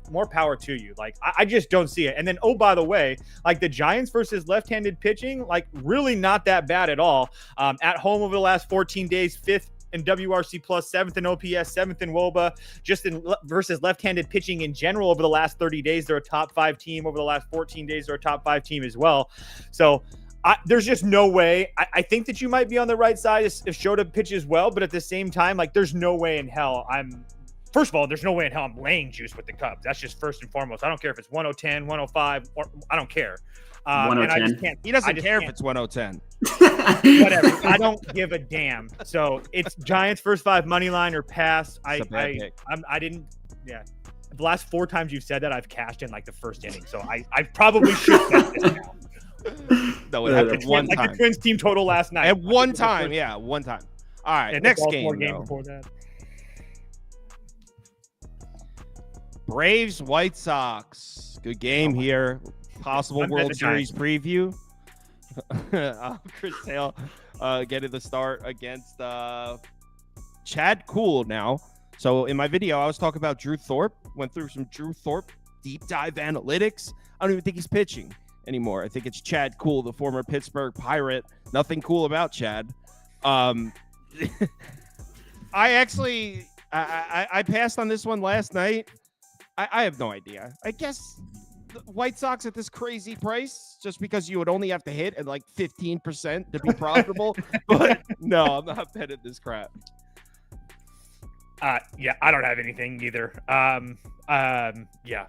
Speaker 5: more power to you. I just don't see it. And then, oh, by the way, the Giants versus left-handed pitching, really not that bad at all. At home over the last 14 days, 5th in WRC plus, 7th in OPS, 7th in WOBA. Just versus left-handed pitching in general over the last 30 days, they're a top 5 team. Over the last 14 days, they're a top 5 team as well. So there's just no way. I think that you might be on the right side if Shota pitches well, but at the same time, there's no way in hell First of all, there's no way in hell I'm laying juice with the Cubs. That's just first and foremost. I don't care if it's 110, 105, or I don't care. And I just can't.
Speaker 2: He doesn't care if it's 110.
Speaker 5: Whatever. I don't give a damn. So it's Giants first 5 money line or pass. I didn't. Yeah. The last 4 times you've said that, I've cashed in the first inning. So I probably should bet this now.
Speaker 2: No, it happened one time.
Speaker 5: The Twins team total last night.
Speaker 2: At one time. All right. Next game.
Speaker 5: Before that.
Speaker 2: Braves, White Sox. Good game here. Possible World Series preview. Chris Sale getting the start against Chad Kuhl now. So in my video, I was talking about Drew Thorpe. Went through some Drew Thorpe deep dive analytics. I don't even think he's pitching anymore. I think it's Chad Kuhl, the former Pittsburgh Pirate. Nothing cool about Chad. I passed on this one last night. I have no idea. I guess the White Sox at this crazy price, just because you would only have to hit at 15% to be profitable. But no, I'm not betting this crap.
Speaker 5: Yeah, I don't have anything either. Yeah.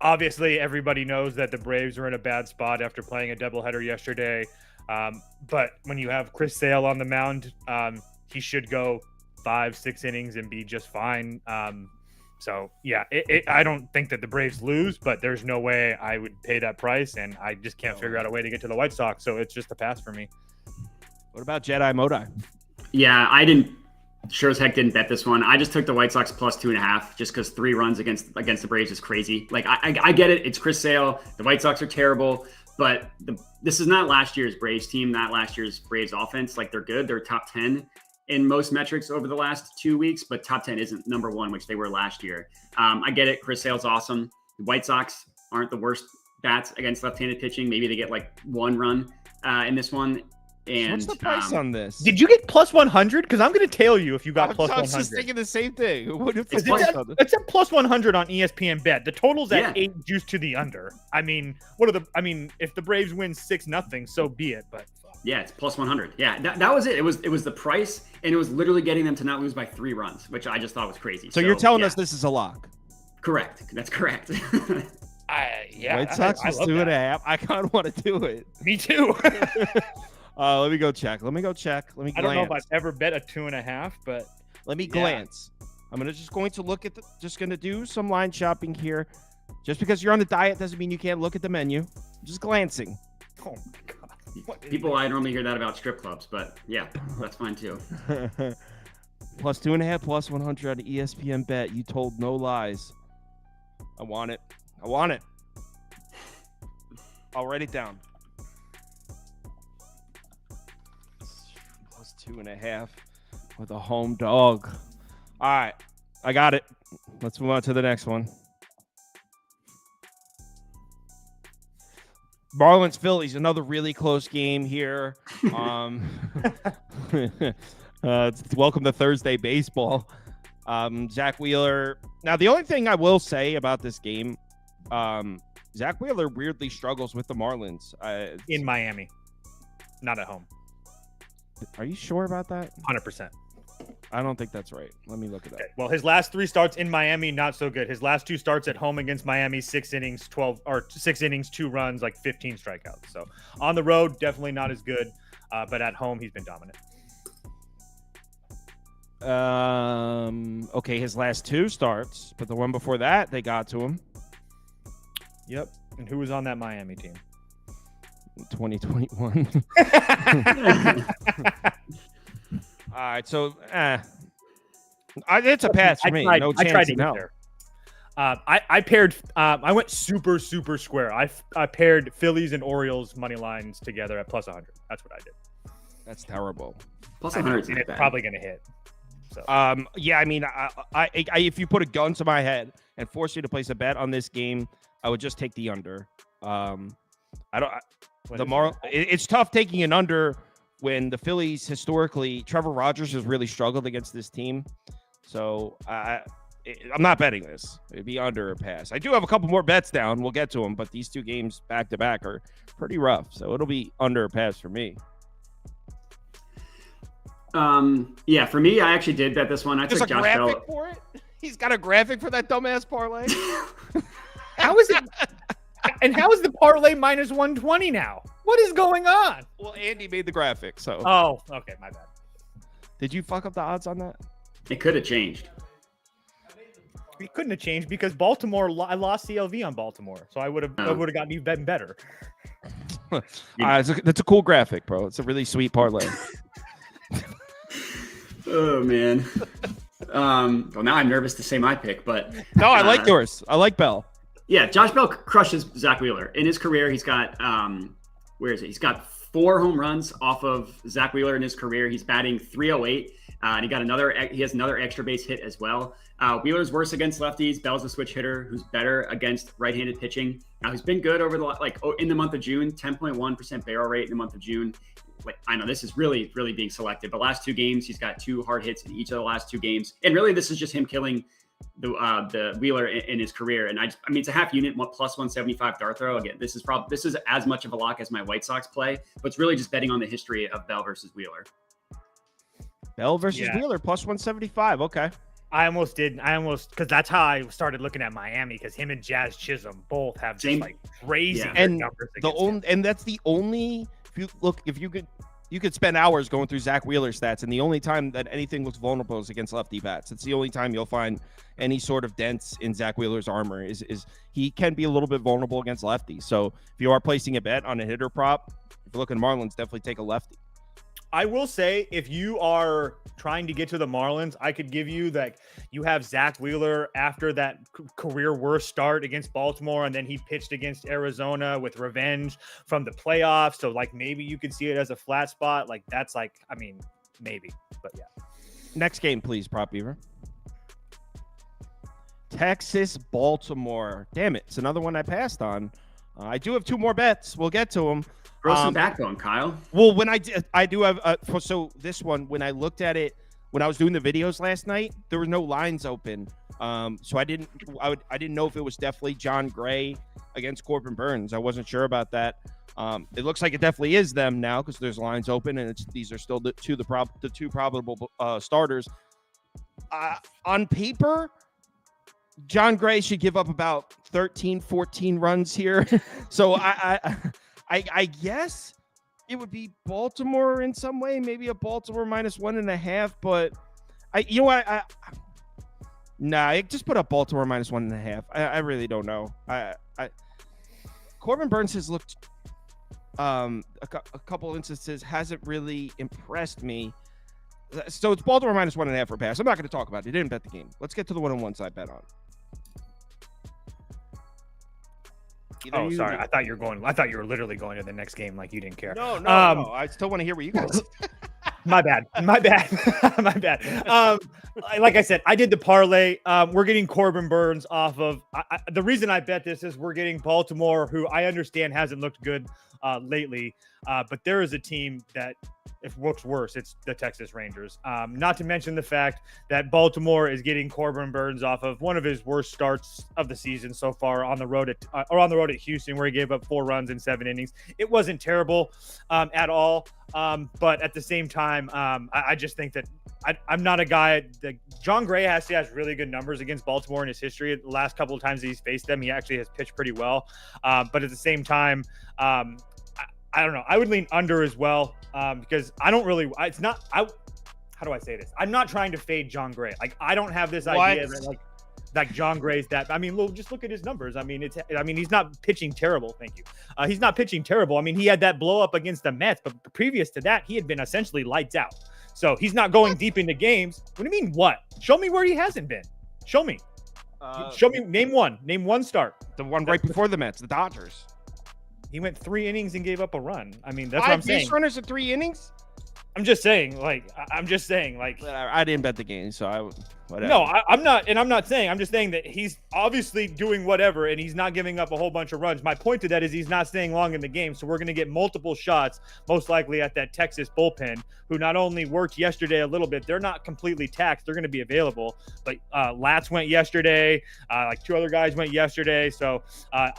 Speaker 5: Obviously, everybody knows that the Braves are in a bad spot after playing a doubleheader yesterday. But when you have Chris Sale on the mound, he should go 5-6 innings and be just fine. So, yeah, I don't think that the Braves lose, but there's no way I would pay that price, and I just can't figure out a way to get to the White Sox, so it's just a pass for me.
Speaker 2: What about Jedi Modi?
Speaker 7: Yeah, I didn't Sure as heck didn't bet this one. I just took the White Sox plus 2.5 just because 3 runs against the Braves is crazy. Like I get it. It's Chris Sale. The White Sox are terrible, but this is not last year's Braves team, not last year's Braves offense. Like they're good. They're top 10 in most metrics over the last 2 weeks, but top 10 isn't number 1, which they were last year. I get it. Chris Sale's awesome. The White Sox aren't the worst bats against left-handed pitching. Maybe they get like 1 run in this one. And
Speaker 2: what's the price on this?
Speaker 5: Did you get plus 100? Because I'm going to tail you if you got plus 100.
Speaker 2: I was just thinking the same thing. What if
Speaker 5: it's at plus 100 on ESPN Bet. The total's at 8 juice to the under. I mean, if the Braves win 6-0, so be it. But
Speaker 7: yeah, it's plus 100. Yeah, that was it. It was the price, and it was literally getting them to not lose by 3 runs, which I just thought was crazy.
Speaker 2: So you're telling us this is a lock?
Speaker 7: Correct. That's correct.
Speaker 2: White Sox was 2.5. I kind of want to do it.
Speaker 5: Me too.
Speaker 2: Let me go check. Let me glance.
Speaker 5: I don't know if I've ever bet a 2.5, but
Speaker 2: let me glance. I'm going to look at just going to do some line shopping here. Just because you're on the diet doesn't mean you can't look at the menu. I'm just glancing.
Speaker 5: Oh my God.
Speaker 7: People, I normally hear that about strip clubs, but yeah, that's fine too.
Speaker 2: Plus 2.5, plus 100 on ESPN Bet. You told no lies. I want it. I'll write it down. 2.5 with a home dog. All right, I got it. Let's move on to the next one. Marlins Phillies, another really close game here. Welcome to Thursday baseball. Zach Wheeler. Now, the only thing I will say about this game, Zach Wheeler weirdly struggles with the Marlins
Speaker 5: in Miami, not at home.
Speaker 2: Are you sure about that?
Speaker 5: 100%.
Speaker 2: I don't think that's right. Let me look it up.
Speaker 5: Okay. Well, his last 3 starts in Miami, not so good. His last 2 starts at home against Miami, 6 innings, 2 runs, like 15 strikeouts. So on the road, definitely not as good. But at home, he's been dominant.
Speaker 2: Okay, his last 2 starts, but the one before that, they got to him.
Speaker 5: Yep. And who was on that Miami team?
Speaker 2: 2021. All right, so it's a pass for me. No chance in hell.
Speaker 5: I paired. I went super square. I paired Phillies and Orioles money lines together at plus 100. That's what I did.
Speaker 2: That's terrible.
Speaker 7: Plus 100
Speaker 5: is probably going to hit. So.
Speaker 2: Yeah, I mean, I if you put a gun to my head and force you to place a bet on this game, I would just take the under. It's tough taking an under when the Phillies historically, Trevor Rogers has really struggled against this team. So I'm not betting this. It'd be under or pass. I do have a couple more bets down. We'll get to them, but these 2 games back to back are pretty rough. So it'll be under or pass for me.
Speaker 7: Yeah, for me, I actually did bet this one. I took Josh Bell.
Speaker 2: For it? He's got a graphic for that dumbass parlay.
Speaker 5: How is it? And how is the parlay minus 120 now? What is going on?
Speaker 2: Well, Andy made the graphic, so.
Speaker 5: Oh, okay, my bad.
Speaker 2: Did you fuck up the odds on that?
Speaker 7: It could have changed.
Speaker 5: It couldn't have changed because Baltimore. I lost CLV on Baltimore, so I would have gotten even better.
Speaker 2: That's a cool graphic, bro. It's a really sweet parlay.
Speaker 7: Oh man. Well, now I'm nervous to say my pick, but
Speaker 2: no, I like yours. I like Bell.
Speaker 7: Yeah, Josh Bell crushes Zach Wheeler. In his career, he's got where is it? He's got 4 home runs off of Zach Wheeler in his career. He's batting .308, and he has another extra base hit as well. Wheeler's worse against lefties. Bell's a switch hitter who's better against right-handed pitching. He's been good over in the month of June, 10.1% barrel rate in the month of June. I know this is really being selected, but last 2 games, he's got 2 hard hits in each of the last 2 games. And really, this is just him killing the Wheeler in his career. And I mean, it's a half unit plus 175 dart throw. Again, this is as much of a lock as my White Sox play, but it's really just betting on the history of Bell versus Wheeler.
Speaker 2: Bell versus Wheeler plus 175. Okay.
Speaker 5: I almost because that's how I started looking at Miami, because him and Jazz Chisholm both have just like crazy numbers.
Speaker 2: And that's the only, if you could spend hours going through Zach Wheeler's stats, and the only time that anything looks vulnerable is against lefty bats. It's the only time you'll find any sort of dents in Zach Wheeler's armor is he can be a little bit vulnerable against lefties. So if you are placing a bet on a hitter prop, if you're looking at Marlins, definitely take a lefty.
Speaker 5: I will say, if you are trying to get to the Marlins, I could give you that you have Zach Wheeler after that career worst start against Baltimore, and then he pitched against Arizona with revenge from the playoffs. So like maybe you could see it as a flat spot. Like that's like, I mean, maybe, but yeah.
Speaker 2: Next game, please, Prop Beaver. Texas, Baltimore. Damn it, it's another one I passed on. I do have two more bets. We'll get to them.
Speaker 7: Throw some backbone, Kyle.
Speaker 2: Well, when I do have so this one, when I looked at it when I was doing the videos last night, there were no lines open. So I didn't know if it was definitely John Gray against Corbin Burns. I wasn't sure about that. It looks like it definitely is them now because there's lines open, and these are still the two probable starters. On paper, John Gray should give up about 13, 14 runs here. So I guess it would be Baltimore in some way, maybe a Baltimore -1.5. But you know what? I just put up Baltimore -1.5. I really don't know. Corbin Burns has looked a couple instances hasn't really impressed me. So it's Baltimore -1.5 for pass. I'm not going to talk about it. I didn't bet the game. Let's get to the 1-on-1 side bet on.
Speaker 5: Sorry. I thought you were literally going to the next game like you didn't care.
Speaker 2: No. I still want to hear what you guys.
Speaker 5: My bad. My bad. Like I said, I did the parlay. We're getting Corbin Burns off of the reason I bet this is we're getting Baltimore, who I understand hasn't looked good lately. But there is a team that if looks worse, it's the Texas Rangers. Not to mention the fact that Baltimore is getting Corbin Burns off of one of his worst starts of the season so far on the road at Houston, where he gave up 4 runs in 7 innings. It wasn't terrible at all. But at the same time, I just think that I'm not a guy that John Gray has really good numbers against Baltimore in his history. The last couple of times he's faced them, he actually has pitched pretty well. But at the same time, I don't know. I would lean under as well because I don't really. It's not. How do I say this? I'm not trying to fade John Gray. Like I don't have this idea that like John Gray's that. I mean, just look at his numbers. I mean, he's not pitching terrible. Thank you. He's not pitching terrible. I mean, he had that blow up against the Mets, but previous to that, he had been essentially lights out. So he's not going deep into games. What do you mean? What? Show me where he hasn't been. Show me. Show me. Name one. Name one start.
Speaker 2: The one right before the Mets, the Dodgers.
Speaker 5: He went 3 innings and gave up a run. I mean, that's what I'm saying.
Speaker 2: 5 base runners in 3 innings?
Speaker 5: I'm just saying, like,
Speaker 2: I didn't bet the game, so whatever.
Speaker 5: No, I'm not, and I'm not saying. I'm just saying that he's obviously doing whatever, and he's not giving up a whole bunch of runs. My point to that is he's not staying long in the game, so we're going to get multiple shots, most likely at that Texas bullpen, who not only worked yesterday a little bit, they're not completely taxed. They're going to be available, but Latz went yesterday, like 2 other guys went yesterday, so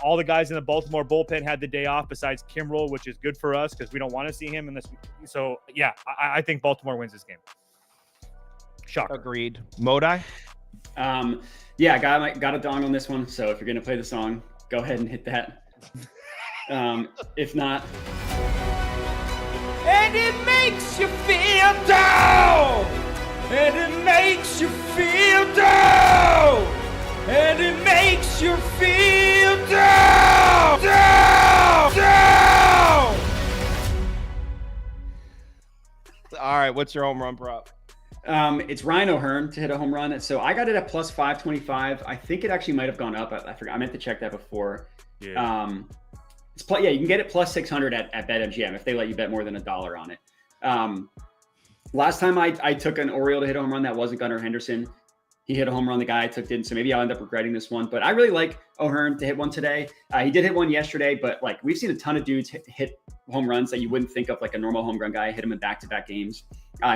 Speaker 5: all the guys in the Baltimore bullpen had the day off besides Kimbrel, which is good for us because we don't want to see him in this. So, yeah, I think Baltimore wins this game. Shocker.
Speaker 2: Agreed. Modi?
Speaker 7: Yeah, I got a dong on this one. So if you're gonna play the song, go ahead and hit that. If not,
Speaker 1: And it makes you feel down. And it makes you feel down. And it makes you feel down. Down.
Speaker 2: All right, what's your home run prop?
Speaker 7: it's Ryan O'Hearn to hit a home run. So I got it at plus 525. I think it actually might have gone up. I forgot. I meant to check that before.
Speaker 2: Yeah.
Speaker 7: You can get it plus 600 at BetMGM if they let you bet more than $1 on it. Last time I took an Oriole to hit a home run, that wasn't Gunnar Henderson. He hit a home run. The guy I took didn't. So maybe I'll end up regretting this one. But I really like O'Hearn to hit one today. He did hit one yesterday, but like we've seen a ton of dudes hit home runs that you wouldn't think of like a normal home run guy. Hit him in back-to-back games.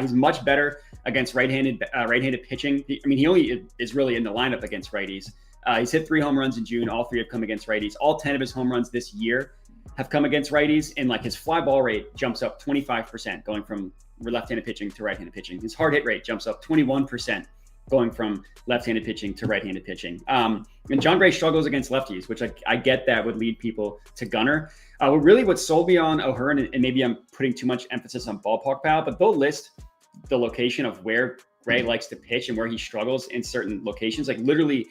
Speaker 7: He's much better against right-handed pitching. He only is really in the lineup against righties. He's hit 3 home runs in June. All 3 have come against righties. All 10 of his home runs this year have come against righties. And like his fly ball rate jumps up 25% going from left-handed pitching to right-handed pitching. His hard hit rate jumps up 21% going from left-handed pitching to right-handed pitching. And John Gray struggles against lefties, which I get that would lead people to Gunnar. What sold me on O'Hearn, and maybe I'm putting too much emphasis on ballpark power, but they'll list the location of where Gray likes to pitch and where he struggles in certain locations, like literally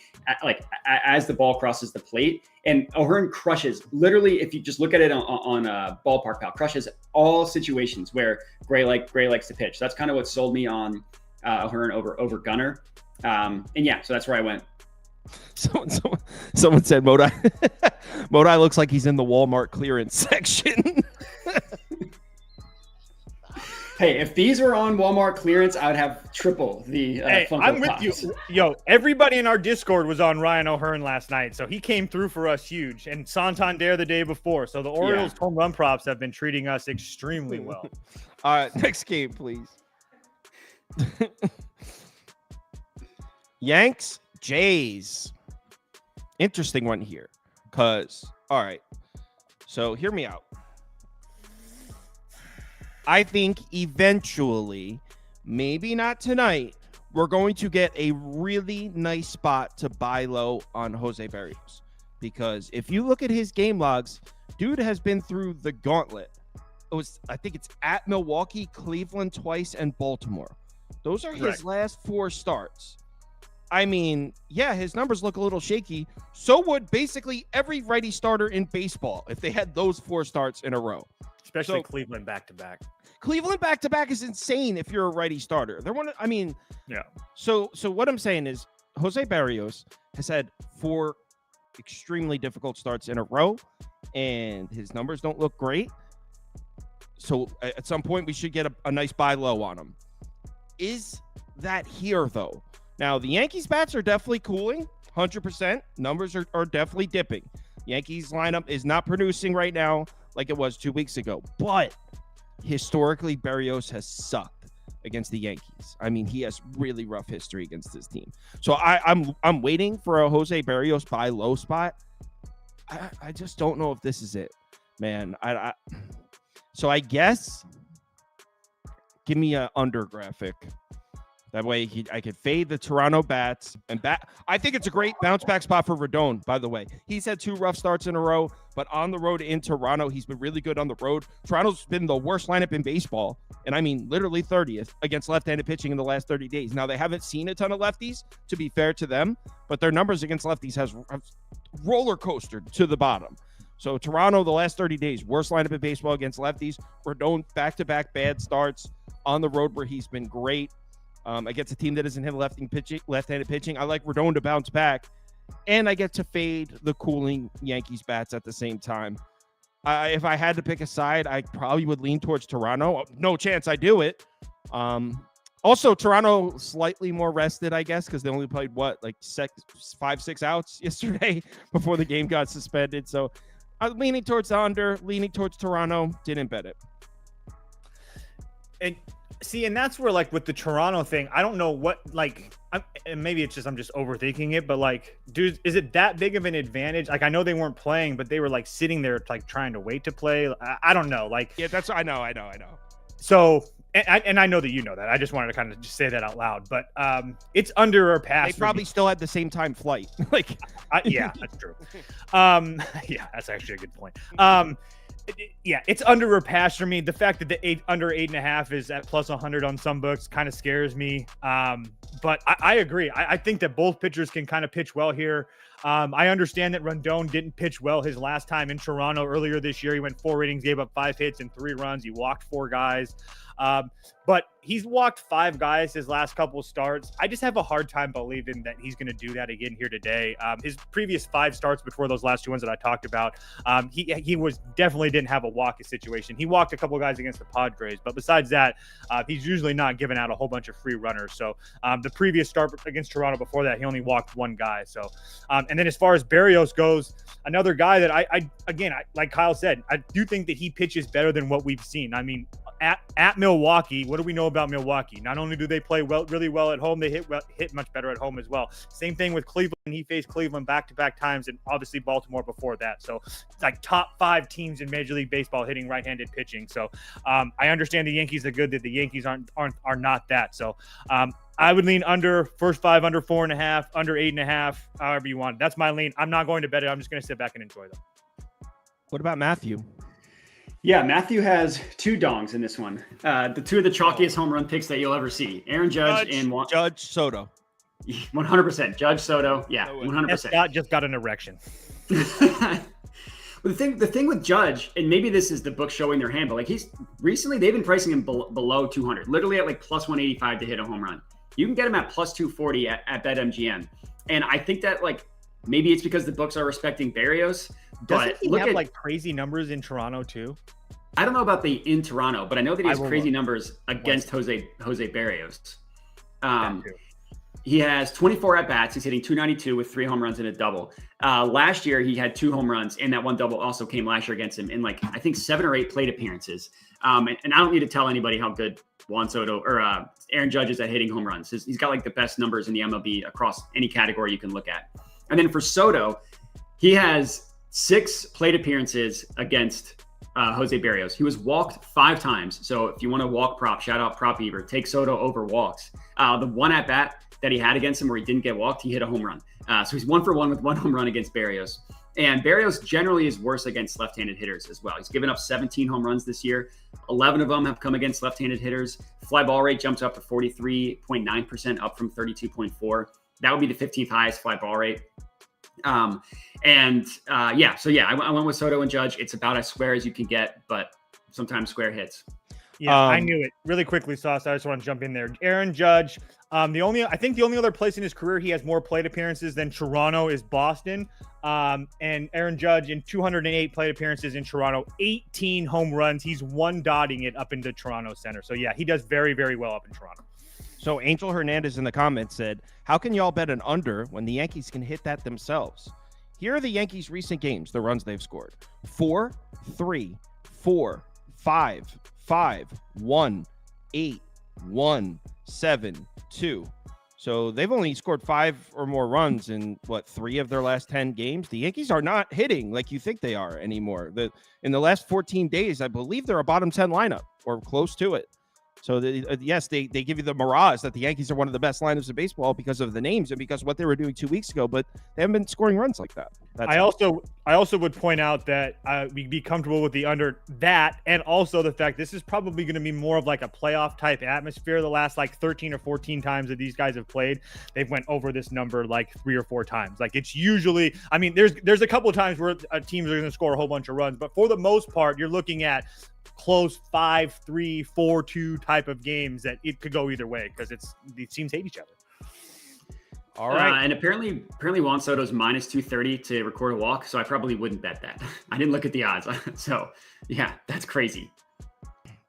Speaker 7: as the ball crosses the plate. And O'Hearn crushes, literally, if you just look at it on Ballpark Pal, crushes all situations where Gray likes to pitch. That's kind of what sold me on O'Hearn over Gunnar. And yeah, so that's where I went.
Speaker 2: Someone said Modi looks like he's in the Walmart clearance section.
Speaker 7: Hey, if these were on Walmart clearance, I would have triple the Funko
Speaker 5: I'm with
Speaker 7: Pops.
Speaker 5: you. Yo, everybody in our Discord was on Ryan O'Hearn last night, so he came through for us huge. And Santander the day before. So the Orioles home run props have been treating us extremely well.
Speaker 2: All right, next game, please. Yanks, Jays. Interesting one here. All right, so hear me out. I think eventually, maybe not tonight, we're going to get a really nice spot to buy low on Jose Berrios. Because if you look at his game logs, dude has been through the gauntlet. I think it's at Milwaukee, Cleveland twice, and Baltimore. Those are his last 4 starts. I mean, yeah, his numbers look a little shaky. So would basically every righty starter in baseball if they had those 4 starts in a row.
Speaker 5: Especially Cleveland back-to-back.
Speaker 2: Cleveland back-to-back is insane if you're a righty starter.
Speaker 5: Yeah.
Speaker 2: So what I'm saying is Jose Berrios has had 4 extremely difficult starts in a row, and his numbers don't look great. So at some point, we should get a nice buy low on him. Is that here, though? Now, the Yankees bats are definitely cooling, 100%. Numbers are definitely dipping. Yankees lineup is not producing right now like it was 2 weeks ago. But historically, Berrios has sucked against the Yankees. I mean, he has really rough history against this team. So I'm waiting for a Jose Berrios buy low spot. I just don't know if this is it, man. So I guess give me an under graphic. That way I could fade the Toronto bats and I think it's a great bounce back spot for Rodon, by the way. He's had 2 rough starts in a row, but on the road in Toronto, he's been really good on the road. Toronto's been the worst lineup in baseball, and I mean literally 30th against left-handed pitching in the last 30 days. Now, they haven't seen a ton of lefties, to be fair to them, but their numbers against lefties have roller coastered to the bottom. So Toronto, the last 30 days, worst lineup in baseball against lefties. Rodon back-to-back bad starts on the road where he's been great. Against a team that isn't him left-handed pitching. I like Rodon to bounce back, and I get to fade the cooling Yankees bats at the same time. If I had to pick a side, I probably would lean towards Toronto. No chance I do it. Also, Toronto slightly more rested, I guess, because they only played 5-6 outs yesterday before the game got suspended. So I'm leaning towards the under, leaning towards Toronto. Didn't bet it.
Speaker 5: And that's where, like, with the Toronto thing, I don't know what, and maybe it's just I'm just overthinking it, but dude, is it that big of an advantage? Like, I know they weren't playing, but they were sitting there trying to wait to play. I don't know.
Speaker 2: Yeah, that's I know.
Speaker 5: So, and I know that you know that. I just wanted to kind of just say that out loud, but it's under or past.
Speaker 2: They probably still had the same time flight.
Speaker 5: Yeah, that's true. Yeah, that's actually a good point. Yeah, it's under or past for me. The fact that the under 8.5 is at plus 100 on some books kind of scares me. But I agree. I think that both pitchers can kind of pitch well here. I understand that Rodon didn't pitch well his last time in Toronto earlier this year. He went 4 innings, gave up 5 hits and 3 runs. He walked 4 guys. But he's walked 5 guys his last couple starts. I just have a hard time believing that he's going to do that again here today. His previous 5 starts before those last 2 ones that I talked about, he was definitely didn't have a walk situation. He walked a couple guys against the Padres, but besides that, he's usually not giving out a whole bunch of free runners. So the previous start against Toronto before that, he only walked 1 guy. So, and then as far as Berrios goes, another guy that I like Kyle said, I do think that he pitches better than what we've seen. I mean, at Milwaukee, what do we know about Milwaukee? Not only do they play really well at home, they hit much better at home as well. Same thing with Cleveland. He faced Cleveland back-to-back times, and obviously Baltimore before that. So it's like top 5 teams in Major League Baseball hitting right-handed pitching. So I understand the Yankees are good, that the Yankees are not that. So I would lean under first 5, under 4.5, under 8.5, however you want. That's my lean. I'm not going to bet it. I'm just going to sit back and enjoy them.
Speaker 2: What about Matthew?
Speaker 7: Yeah, Matthew has 2 dongs in this one. The 2 of the chalkiest home run picks that you'll ever see. Aaron Judge and
Speaker 2: Judge Soto.
Speaker 7: 100%. Judge Soto. Yeah, 100%.
Speaker 5: Scott just got an erection.
Speaker 7: Well, the thing with Judge, and maybe this is the book showing their hand, but like they've been pricing him below 200, literally at like plus 185 to hit a home run. You can get him at plus 240 at BetMGM. And I think that like maybe it's because the books are respecting Berrios.
Speaker 5: Doesn't he
Speaker 7: look
Speaker 5: have
Speaker 7: at
Speaker 5: like crazy numbers in Toronto too?
Speaker 7: I don't know about the in Toronto, but I know that he has crazy numbers against Jose Berrios. He has 24 at bats. He's hitting 292 with 3 home runs and a double. Last year, he had 2 home runs, and that one double also came last year against him in like I think 7 or 8 plate appearances. And I don't need to tell anybody how good Juan Soto or Aaron Judge is at hitting home runs. He's got like the best numbers in the MLB across any category you can look at. And then for Soto, he has 6 plate appearances against Jose Berrios. He was walked 5 times. So if you want to walk prop, shout out Prop Beaver, take Soto over walks. The one at bat that he had against him where he didn't get walked, he hit a home run. So he's 1 for 1 with 1 home run against Berrios. And Berrios generally is worse against left-handed hitters as well. He's given up 17 home runs this year. 11 of them have come against left-handed hitters. Fly ball rate jumps up to 43.9%, up from 32.4. That would be the 15th highest fly ball rate. I went with Soto and Judge. It's about as square as you can get, but sometimes square hits.
Speaker 5: Yeah, I knew it. Really quickly, Sauce, I just want to jump in there. Aaron Judge, I think the only other place in his career he has more plate appearances than Toronto is Boston. And Aaron Judge in 208 plate appearances in Toronto, 18 home runs. He's 1-dotting it up into Toronto center. So yeah, he does very, very well up in Toronto.
Speaker 2: So Angel Hernandez in the comments said, how can y'all bet an under when the Yankees can hit that themselves? Here are the Yankees' recent games, the runs they've scored. 4, 3, 4, 5, 5, 1, 8, 1, 7, 2. So they've only scored 5 or more runs in 3 of their last 10 games. The Yankees are not hitting like you think they are anymore. In the last 14 days, I believe they're a bottom 10 lineup or close to it. So yes, they give you the mirage that the Yankees are one of the best lineups of baseball because of the names and because of what they were doing 2 weeks ago, but they haven't been scoring runs like that.
Speaker 5: I also would point out that we'd be comfortable with the under that, and also the fact this is probably going to be more of like a playoff type atmosphere. The last like 13 or 14 times that these guys have played, they've went over this number like 3 or 4 times. Like it's usually, I mean, there's a couple of times where teams are going to score a whole bunch of runs, but for the most part, you're looking at close 5-3, 4-2 type of games that it could go either way because these teams hate each other.
Speaker 2: All right.
Speaker 7: And apparently Juan Soto's minus 230 to record a walk, so I probably wouldn't bet that. I didn't look at the odds. So, yeah, that's crazy.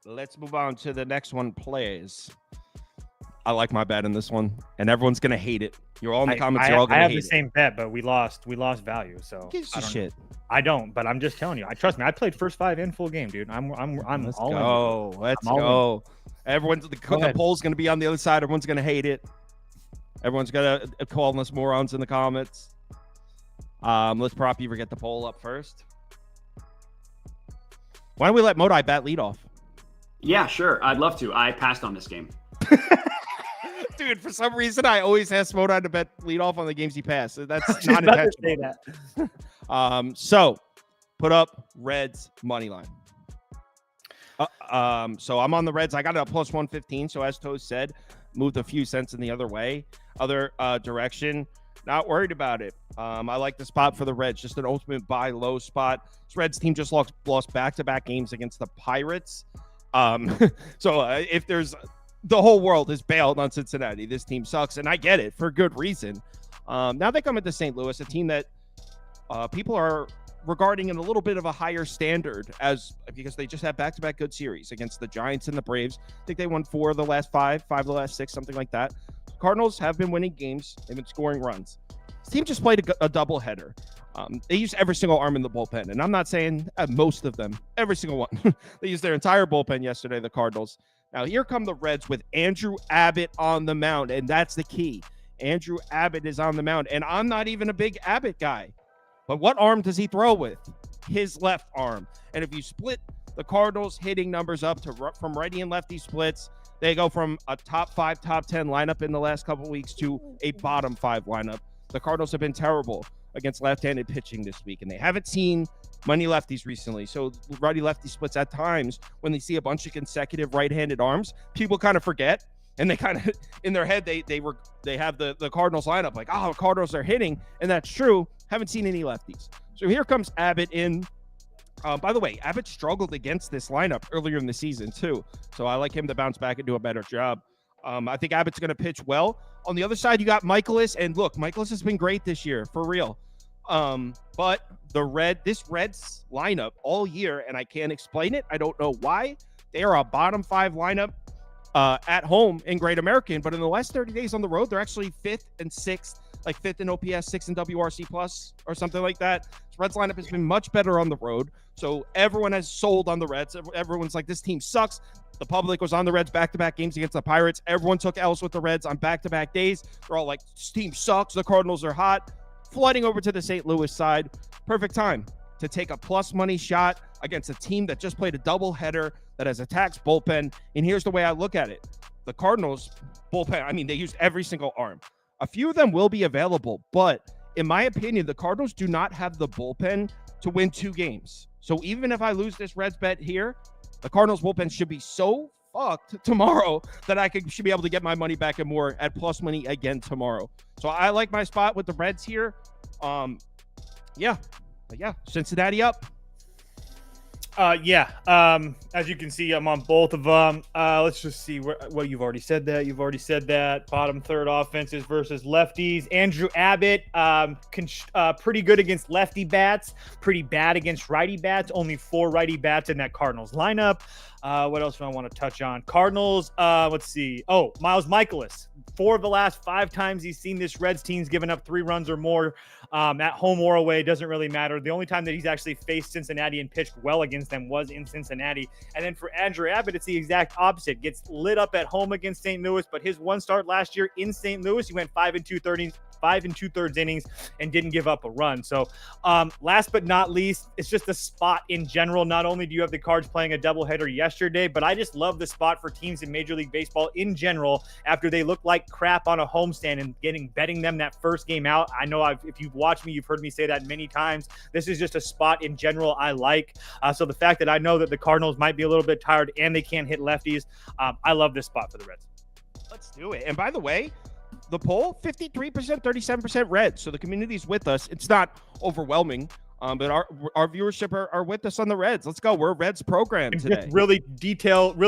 Speaker 2: Let's move on to the next one, plays. I like my bet in this one, and everyone's going to hate it. You're all in the comments. You're all going to hate it.
Speaker 5: I have the same bet, but we lost value. So
Speaker 2: gives a shit.
Speaker 5: I don't, but I'm just telling you. Trust me. I played first 5 in full game, dude.
Speaker 2: Let's go. Let's go. Everyone's the poll's going to be on the other side. Everyone's going to hate it. Everyone's going to call us morons in the comments. Let's Prop Beaver get the poll up first. Why don't we let Modai bat lead off?
Speaker 7: Yeah, sure. I'd love to. I passed on this game.
Speaker 2: Dude, for some reason, I always ask Modai to bet lead off on the games he passed. That's not intentional. So, put up Reds money line. So I'm on the Reds. I got it at plus 115. So as Toast said, moved a few cents in the other direction. Not worried about it. I like the spot for the Reds. Just an ultimate buy low spot. This Reds team just lost back-to-back games against the Pirates. If there's the whole world is bailed on Cincinnati. This team sucks, and I get it for good reason. Now they come into St. Louis, a team that people are regarding in a little bit of a higher standard because they just had back-to-back good series against the Giants and the Braves. I think they won 4 of the last 5 of the last 6, something like that. Cardinals have been winning games. They've been scoring runs. This team just played a doubleheader. They used every single arm in the bullpen, and I'm not saying most of them, every single one. They used their entire bullpen yesterday, the Cardinals. Now, here come the Reds with Andrew Abbott on the mound, and that's the key. Andrew Abbott is on the mound, and I'm not even a big Abbott guy. But what arm does he throw with? His left arm. And if you split the Cardinals hitting numbers up from righty and lefty splits, they go from a top 5, top 10 lineup in the last couple of weeks to a bottom 5 lineup. The Cardinals have been terrible against left-handed pitching this week, and they haven't seen money lefties recently. So righty-lefty splits at times when they see a bunch of consecutive right-handed arms, people kind of forget. And they kind of, in their head, they have the Cardinals lineup like, oh, Cardinals are hitting. And that's true. Haven't seen any lefties. So here comes Abbott in. By the way, Abbott struggled against this lineup earlier in the season, too. So I like him to bounce back and do a better job. I think Abbott's going to pitch well. On the other side, you got Michaelis. And look, Michaelis has been great this year, for real. But this Reds lineup all year, and I can't explain it. I don't know why. They are a bottom 5 lineup at home in Great American. But in the last 30 days on the road, they're actually 5th and 6th. Like 5th in OPS, 6th in WRC plus or something like that. This Reds lineup has been much better on the road. So everyone has sold on the Reds. Everyone's like, this team sucks. The public was on the Reds back-to-back games against the Pirates. Everyone took L's with the Reds on back-to-back days. They're all like, this team sucks. The Cardinals are hot. Flooding over to the St. Louis side. Perfect time to take a plus money shot against a team that just played a doubleheader that has a tax bullpen. And here's the way I look at it. The Cardinals bullpen, I mean, they used every single arm. A few of them will be available, but in my opinion, the Cardinals do not have the bullpen to win 2 games. So even if I lose this Reds bet here, the Cardinals bullpen should be so fucked tomorrow that should be able to get my money back and more at plus money again tomorrow. So I like my spot with the Reds here. Cincinnati up.
Speaker 5: As you can see, I'm on both of them. Let's just see what you've already said that. Bottom third offenses versus lefties. Andrew Abbott, pretty good against lefty bats, pretty bad against righty bats. Only 4 righty bats in that Cardinals lineup. What else do I want to touch on? Cardinals, let's see. Oh, Miles Michaelis. 4 of the last 5 times he's seen this Reds team's given up 3 runs or more at home or away. Doesn't really matter. The only time that he's actually faced Cincinnati and pitched well against them was in Cincinnati. And then for Andrew Abbott, it's the exact opposite. Gets lit up at home against St. Louis, but his one start last year in St. Louis, he went 5 2/3 innings and didn't give up a run. So last but not least, it's just a spot in general. Not only do you have the Cards playing a doubleheader yesterday, but I just love the spot for teams in Major League Baseball in general after they look like crap on a homestand and betting them that first game out. I know if you've watched me, you've heard me say that many times. This is just a spot in general I like. So the fact that I know that the Cardinals might be a little bit tired and they can't hit lefties, I love this spot for the Reds.
Speaker 2: Let's do it. And by the way, the poll, 53%, 37% red. So the community's with us. It's not overwhelming, but our viewership are with us on the Reds. Let's go. We're a Reds program today.
Speaker 5: Really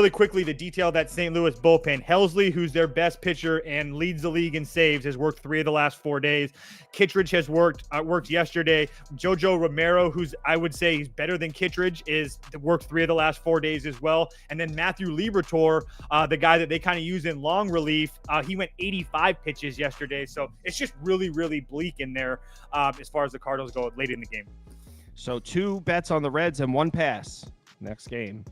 Speaker 5: quickly, the detail that St. Louis bullpen. Helsley, who's their best pitcher and leads the league in saves, has worked 3 of the last 4 days. Kittredge has worked yesterday. Jojo Romero, who's I would say he's better than Kittredge, is worked 3 of the last 4 days as well. And then Matthew Liberatore, the guy that they kind of use in long relief, he went 85 pitches yesterday. So it's just really, really bleak in there as far as the Cardinals go late in the game.
Speaker 2: So 2 bets on the Reds and 1 pass. Next game.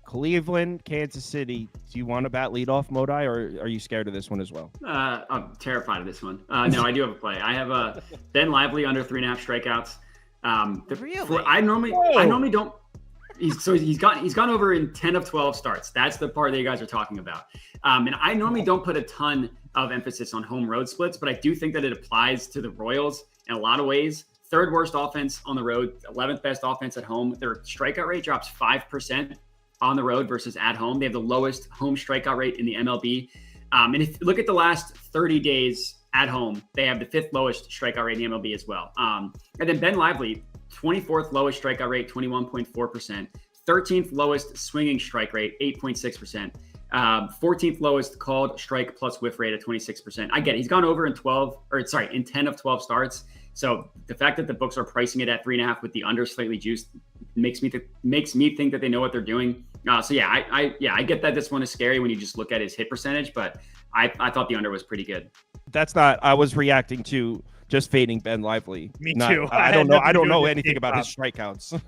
Speaker 2: Cleveland, Kansas City. Do you want to bat leadoff, Modi, or are you scared of this one as well?
Speaker 7: I'm terrified of this one. No, I do have a play. I have Ben Lively under 3.5 strikeouts.
Speaker 2: Really?
Speaker 7: I normally don't. He's gone over in 10 of 12 starts. That's the part that you guys are talking about. And I normally don't put a ton of emphasis on home road splits, but I do think that it applies to the Royals in a lot of ways. 3rd worst offense on the road, 11th best offense at home. Their strikeout rate drops 5% on the road versus at home. They have the lowest home strikeout rate in the MLB. And if you look at the last 30 days at home, they have the 5th lowest strikeout rate in the MLB as well. And then Ben Lively, 24th lowest strikeout rate, 21.4%. 13th lowest swinging strike rate, 8.6%. 14th lowest called strike plus whiff rate at 26%. I get it. He's gone over in 10 of 12 starts. So the fact that the books are pricing it at 3.5 with the under slightly juiced makes me think that they know what they're doing. I get that this one is scary when you just look at his hit percentage, but I thought the under was pretty good.
Speaker 2: I was reacting to just fading Ben Lively.
Speaker 5: Me too.
Speaker 2: I don't know anything about his strikeouts.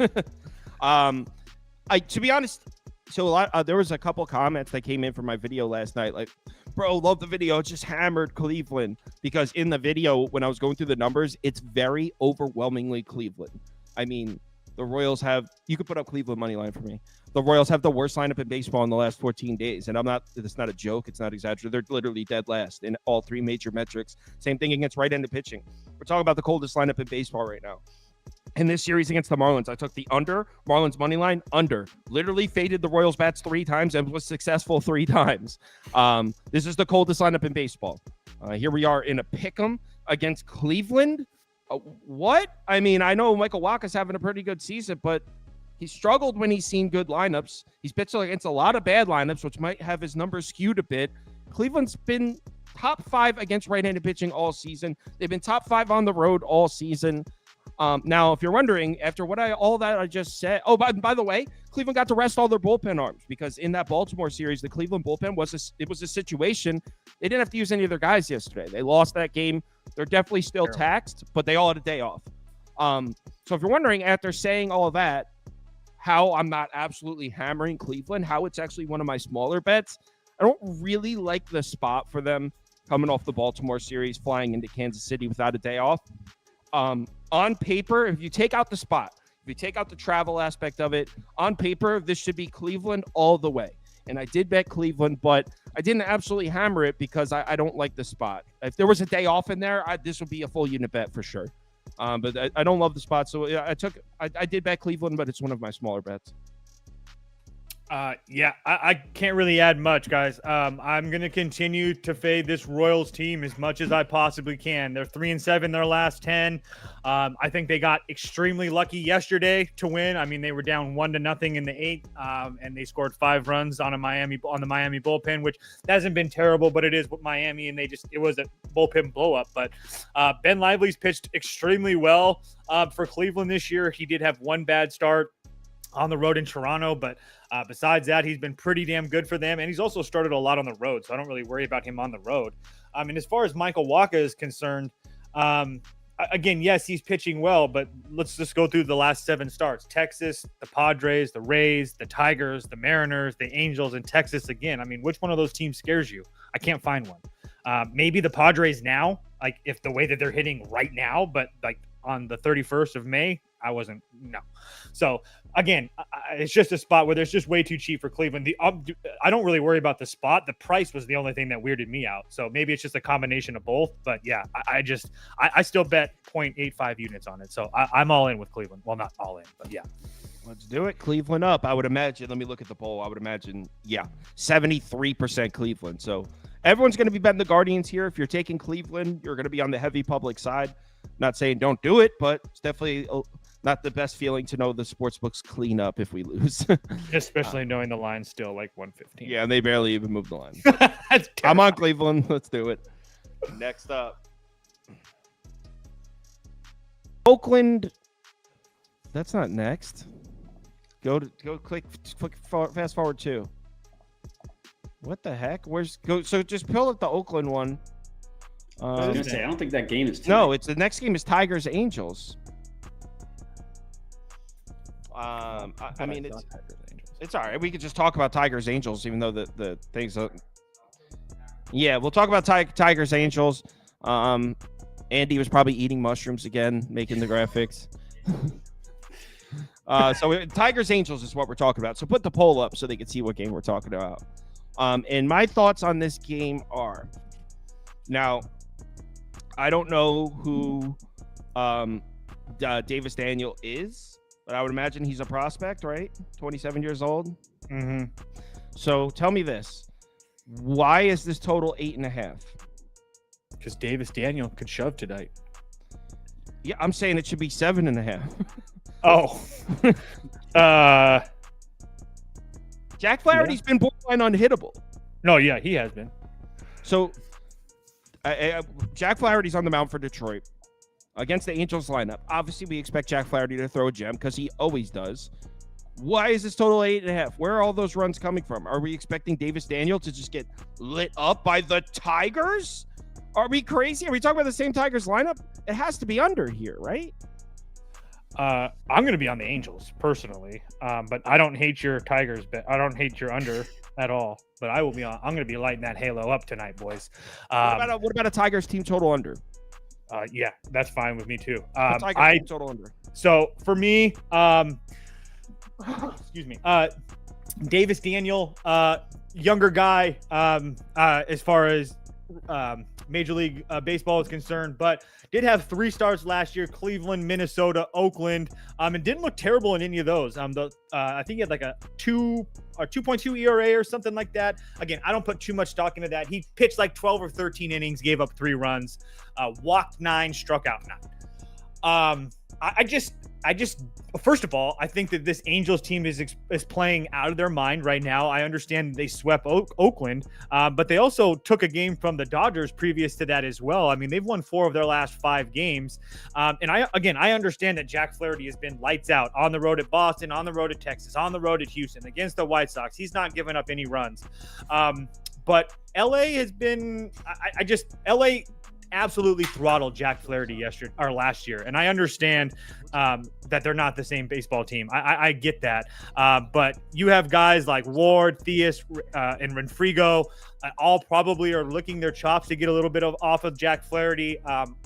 Speaker 2: To be honest, so there was a couple comments that came in from my video last night, like, bro, love the video. It just hammered Cleveland, because in the video, when I was going through the numbers, it's very overwhelmingly Cleveland. I mean, the Royals you could put up Cleveland money line for me. The Royals have the worst lineup in baseball in the last 14 days. And it's not a joke. It's not exaggerated. They're literally dead last in all 3 major metrics. Same thing against right-handed pitching. We're talking about the coldest lineup in baseball right now. in this series against the Marlins. I took the under, Marlins money line, under. Literally faded the Royals bats 3 times and was successful 3 times. This is the coldest lineup in baseball. Here we are in a pick'em against Cleveland. What? I mean, I know Michael Wacha's having a pretty good season, but he struggled when he's seen good lineups. He's pitched against a lot of bad lineups, which might have his numbers skewed a bit. Cleveland's been top 5 against right-handed pitching all season. They've been top 5 on the road all season. Now, if you're wondering, after all that I just said, by the way, Cleveland got to rest all their bullpen arms because in that Baltimore series, the Cleveland bullpen was a situation. They didn't have to use any of their guys yesterday. They lost that game. They're definitely still taxed, but they all had a day off. So if you're wondering, after saying all of that, how I'm not absolutely hammering Cleveland, how it's actually one of my smaller bets, I don't really like the spot for them coming off the Baltimore series, flying into Kansas City without a day off. On paper, if you take out the spot, if you take out the travel aspect of it, on paper, this should be Cleveland all the way. And I did bet Cleveland, but I didn't absolutely hammer it because I don't like the spot. If there was a day off in there, this would be a full unit bet for sure. But I don't love the spot. So I did bet Cleveland, but it's one of my smaller bets.
Speaker 5: I can't really add much, guys. I'm going to continue to fade this Royals team as much as I possibly can. They're 3-7 their last 10. I think they got extremely lucky yesterday to win. I mean, they were down 1-0 in the 8th, and they scored 5 runs on the Miami bullpen, which hasn't been terrible, but it is with Miami, and it was a bullpen blow up. But Ben Lively's pitched extremely well for Cleveland this year. He did have one bad start on the road in Toronto, but besides that, he's been pretty damn good for them, and he's also started a lot on the road, so I don't really worry about him on the road. And as far as Michael Wacha is concerned, again, yes, he's pitching well, but let's just go through the last 7 starts. Texas, the Padres, the Rays, the Tigers, the Mariners, the Angels, and Texas again. I mean, which one of those teams scares you? I can't find one. Maybe the Padres now, like if the way that they're hitting right now, but like on the 31st of May, no. So again, it's just a spot where there's just way too cheap for Cleveland. I don't really worry about the spot. The price was the only thing that weirded me out. So maybe it's just a combination of both. But yeah, I still bet 0.85 units on it. So I'm all in with Cleveland. Well, not all in, but yeah.
Speaker 2: Let's do it. Cleveland up. I would imagine. Let me look at the poll. I would imagine, 73% Cleveland. So everyone's going to be betting the Guardians here. If you're taking Cleveland, you're going to be on the heavy public side. Not saying don't do it, but it's definitely not the best feeling to know the sports books clean up if we lose.
Speaker 5: Especially knowing the line's still like 115.
Speaker 2: Yeah, and they barely even moved the line. I'm on Cleveland. Let's do it. Next up. Oakland. That's not next. Go click fast forward 2. What the heck? So just pull up the Oakland one.
Speaker 7: I was going to say, I don't think that game is tonight.
Speaker 2: No, the next game is Tigers Angels. I mean, it's all right. We could just talk about Tigers Angels, even though the things. Yeah, we'll talk about Tigers Angels. Andy was probably eating mushrooms again, making the graphics. So Tigers Angels is what we're talking about. So put the poll up so they can see what game we're talking about. And my thoughts on this game are, now, I don't know who Davis Daniel is, but I would imagine he's a prospect, right? 27 years old.
Speaker 5: Mm-hmm.
Speaker 2: So tell me this. Why is this total 8.5?
Speaker 5: Because Davis Daniel could shove tonight.
Speaker 2: Yeah, I'm saying it should be 7.5.
Speaker 5: Oh.
Speaker 2: Jack Flaherty's been borderline unhittable.
Speaker 5: No, yeah, he has been.
Speaker 2: So Jack Flaherty's on the mound for Detroit against the Angels lineup. Obviously, we expect Jack Flaherty to throw a gem because he always does. Why is this total 8.5? Where are all those runs coming from? Are we expecting Davis Daniel to just get lit up by the Tigers? Are we crazy? Are we talking about the same Tigers lineup? It has to be under here, right?
Speaker 5: I'm going to be on the Angels personally, but I don't hate your Tigers bet. I don't hate your under at all. But I will be on. I'm going to be lighting that halo up tonight, boys.
Speaker 2: What about a Tigers team total under?
Speaker 5: Yeah, that's fine with me too.
Speaker 2: Tigers team total under.
Speaker 5: So for me, excuse me, Davis Daniel, younger guy, as far as Major League Baseball is concerned, but did have 3 starts last year: Cleveland, Minnesota, Oakland, and didn't look terrible in any of those. I think he had like a 2.2 ERA or something like that. Again, I don't put too much stock into that. He pitched like 12 or 13 innings, gave up 3 runs, walked 9, struck out 9. I just, first of all, I think that this Angels team is playing out of their mind right now. I understand they swept Oakland, but they also took a game from the Dodgers previous to that as well. I mean, they've won 4 of their last 5 games. And I understand that Jack Flaherty has been lights out on the road at Boston, on the road at Texas, on the road at Houston, against the White Sox. He's not giving up any runs. But LA has been, LA absolutely throttled Jack Flaherty last year. And I understand that they're not the same baseball team. I get that. But you have guys like Ward, Theus, and Renfrigo, all probably are licking their chops to get a little bit off of Jack Flaherty.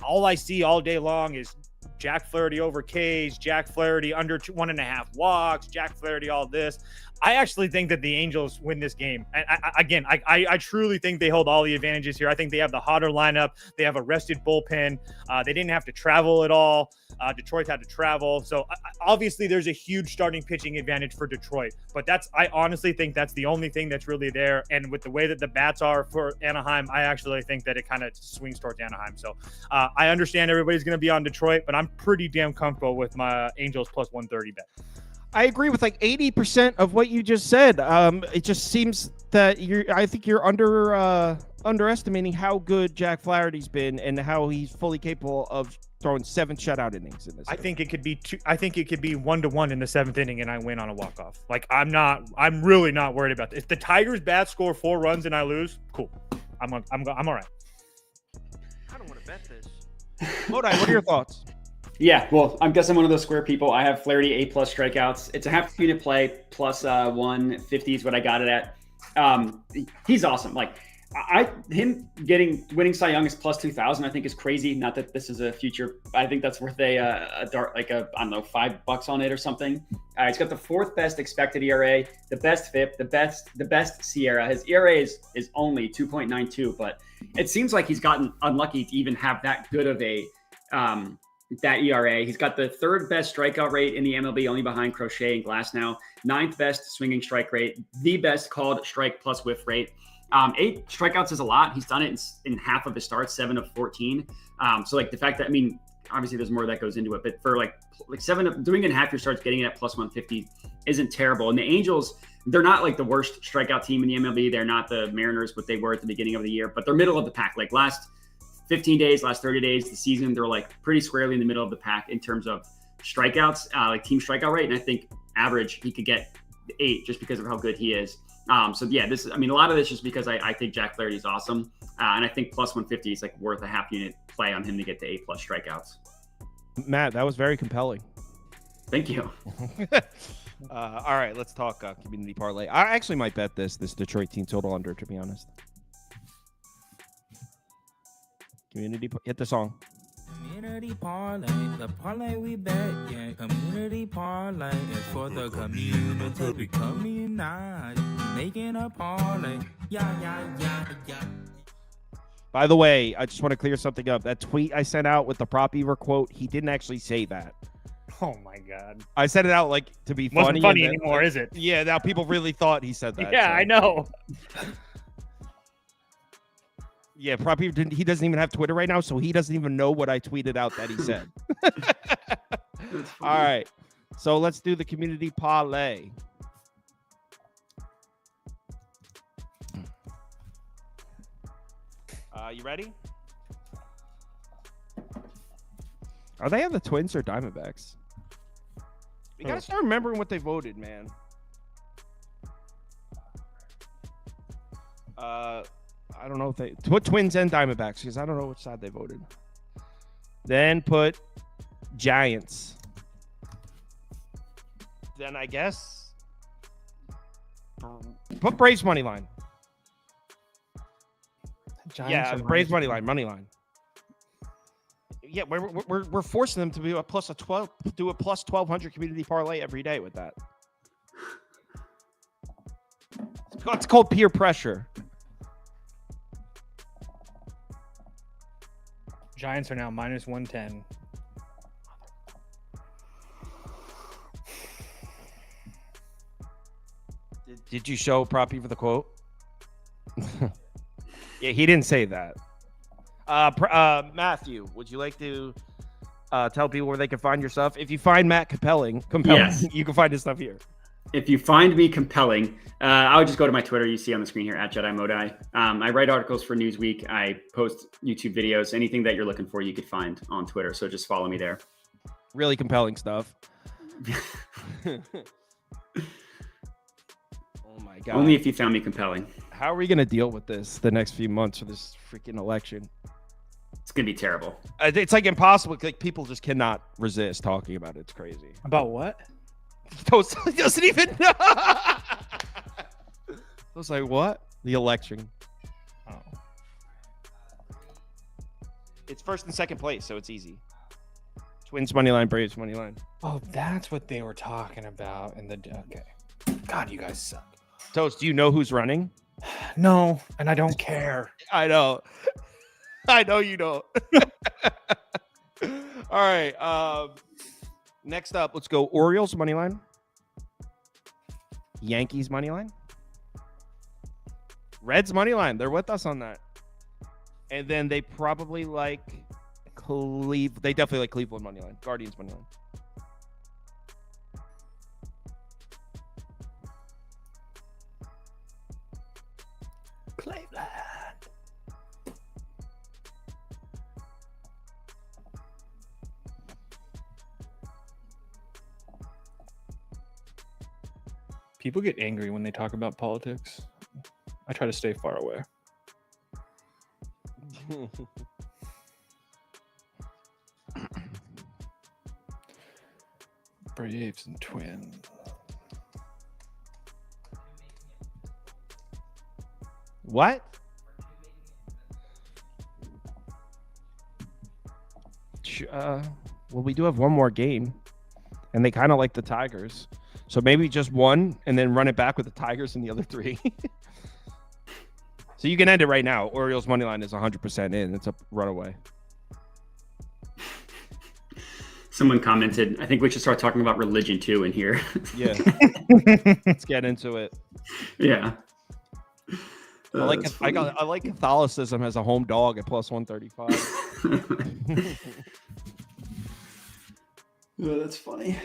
Speaker 5: All I see all day long is Jack Flaherty over Ks, Jack Flaherty under 1.5 walks, Jack Flaherty, all this. I actually think that the Angels win this game. And I truly think they hold all the advantages here. I think they have the hotter lineup. They have a rested bullpen. They didn't have to travel at all. Detroit had to travel. So obviously there's a huge starting pitching advantage for Detroit. But I honestly think that's the only thing that's really there. And with the way that the bats are for Anaheim, I actually think that it kind of swings towards Anaheim. So I understand everybody's going to be on Detroit, but I'm pretty damn comfortable with my Angels plus 130 bet.
Speaker 2: I agree with like 80% of what you just said. It just seems that I think you're underestimating how good Jack Flaherty's been and how he's fully capable of throwing 7 shutout innings in this.
Speaker 5: I think it could be 1-1 in the 7th inning and I win on a walk-off. Like I'm really not worried about this. If the Tigers bats score 4 runs and I lose, cool. I'm all right.
Speaker 2: I don't want to bet this. Lodi, what are your thoughts?
Speaker 7: Yeah, well, I guess I'm one of those square people. I have Flaherty A+ strikeouts. It's a half unit play plus 150 is what I got it at. He's awesome. Like him winning Cy Young is plus 2,000. I think is crazy. Not that this is a future. I think that's worth a dart like I don't know, $5 on it or something. He's got the 4th best expected ERA, the best FIP, the best Sierra. His ERA is only 2.92, but it seems like he's gotten unlucky to even have that good of a that ERA. He's got the 3rd best strikeout rate in the MLB, only behind Crochet and Glass now. 9th best swinging strike rate, the best called strike plus whiff rate. 8 strikeouts is a lot. He's done it in half of his starts, 7 of 14. So like the fact that, I mean, obviously there's more that goes into it, but for like 7 of doing it in half your starts, getting it at plus 150 isn't terrible. And the Angels, they're not like the worst strikeout team in the MLB. They're not the Mariners, what they were at the beginning of the year, but they're middle of the pack. Like last 15 days, last 30 days, the season, they're like pretty squarely in the middle of the pack in terms of strikeouts, like team strikeout rate. And I think average, he could get 8 just because of how good he is. So yeah, a lot of this just because I think Jack Flaherty is awesome. And I think plus 150 is like worth a half unit play on him to get to 8+ strikeouts.
Speaker 2: Matt, that was very compelling.
Speaker 7: Thank you.
Speaker 2: All right, let's talk community parlay. I actually might bet this Detroit team total under, to be honest. Hit the song.
Speaker 8: Community parlay, the parlay we bet, yeah. Community parlay is for the community. We come unite, making a parlay, yeah.
Speaker 2: By the way, I just want to clear something up. That tweet I sent out with the prop Ever quote, he didn't actually say that.
Speaker 5: Oh my God!
Speaker 2: I sent it out like to be funny.
Speaker 5: Wasn't funny anymore, is it?
Speaker 2: Yeah, now people really thought he said that.
Speaker 5: Yeah, so. I know.
Speaker 2: Yeah, probably he doesn't even have Twitter right now, so he doesn't even know what I tweeted out that he said. All right, so let's do the community parlay. You ready? Are they on the Twins or Diamondbacks? We gotta start remembering what they voted, man. I don't know if they put Twins and Diamondbacks because I don't know which side they voted. Then put Giants. Then I guess put Braves money line. Yeah, Braves money line. Yeah, we're forcing them to do a plus 1,200 community parlay every day with that. It's called peer pressure.
Speaker 5: Giants are now minus 110.
Speaker 2: Did you show Proppy for the quote? Yeah, he didn't say that. Matthew, would you like to tell people where they can find your stuff? If you find Matt compelling,
Speaker 7: Yes.
Speaker 2: you can find his stuff here.
Speaker 7: If you find me compelling, I would just go to my Twitter. You see on the screen here at Jedi Modai. I write articles for Newsweek. I post YouTube videos. Anything that you're looking for, you could find on Twitter. So just follow me there.
Speaker 2: Really compelling stuff. Oh my God.
Speaker 7: Only if you found me compelling.
Speaker 2: How are we going to deal with this the next few months for this freaking election?
Speaker 7: It's going to be terrible.
Speaker 2: It's like impossible. Like people just cannot resist talking about it. It's crazy.
Speaker 5: About what?
Speaker 2: Toast doesn't even know. I was like, what? The election.
Speaker 5: Oh.
Speaker 2: It's first and second place, so it's easy. Twins money line, Braves money line.
Speaker 5: Oh, that's what they were talking about in the. Okay. God, you guys suck.
Speaker 2: Toast, do you know who's running?
Speaker 5: No, and I don't care.
Speaker 2: I know. I know you don't. All right. Next up, let's go Orioles money line. Yankees money line. Reds money line. They're with us on that. And then they probably like they definitely like Cleveland money line. Guardians money line.
Speaker 5: Cleveland. People get angry when they talk about politics. I try to stay far away. Braves and Twins.
Speaker 2: What? Well, we do have one more game, and they kind of like the Tigers. So maybe just one, and then run it back with the Tigers and the other three. So you can end it right now. Orioles money line is 100% in. It's a runaway.
Speaker 7: Someone commented, I think we should start talking about religion too in here.
Speaker 2: Yeah. Let's get into it.
Speaker 7: Yeah.
Speaker 2: I like Catholicism as a home dog at plus 135.
Speaker 7: Oh, that's funny.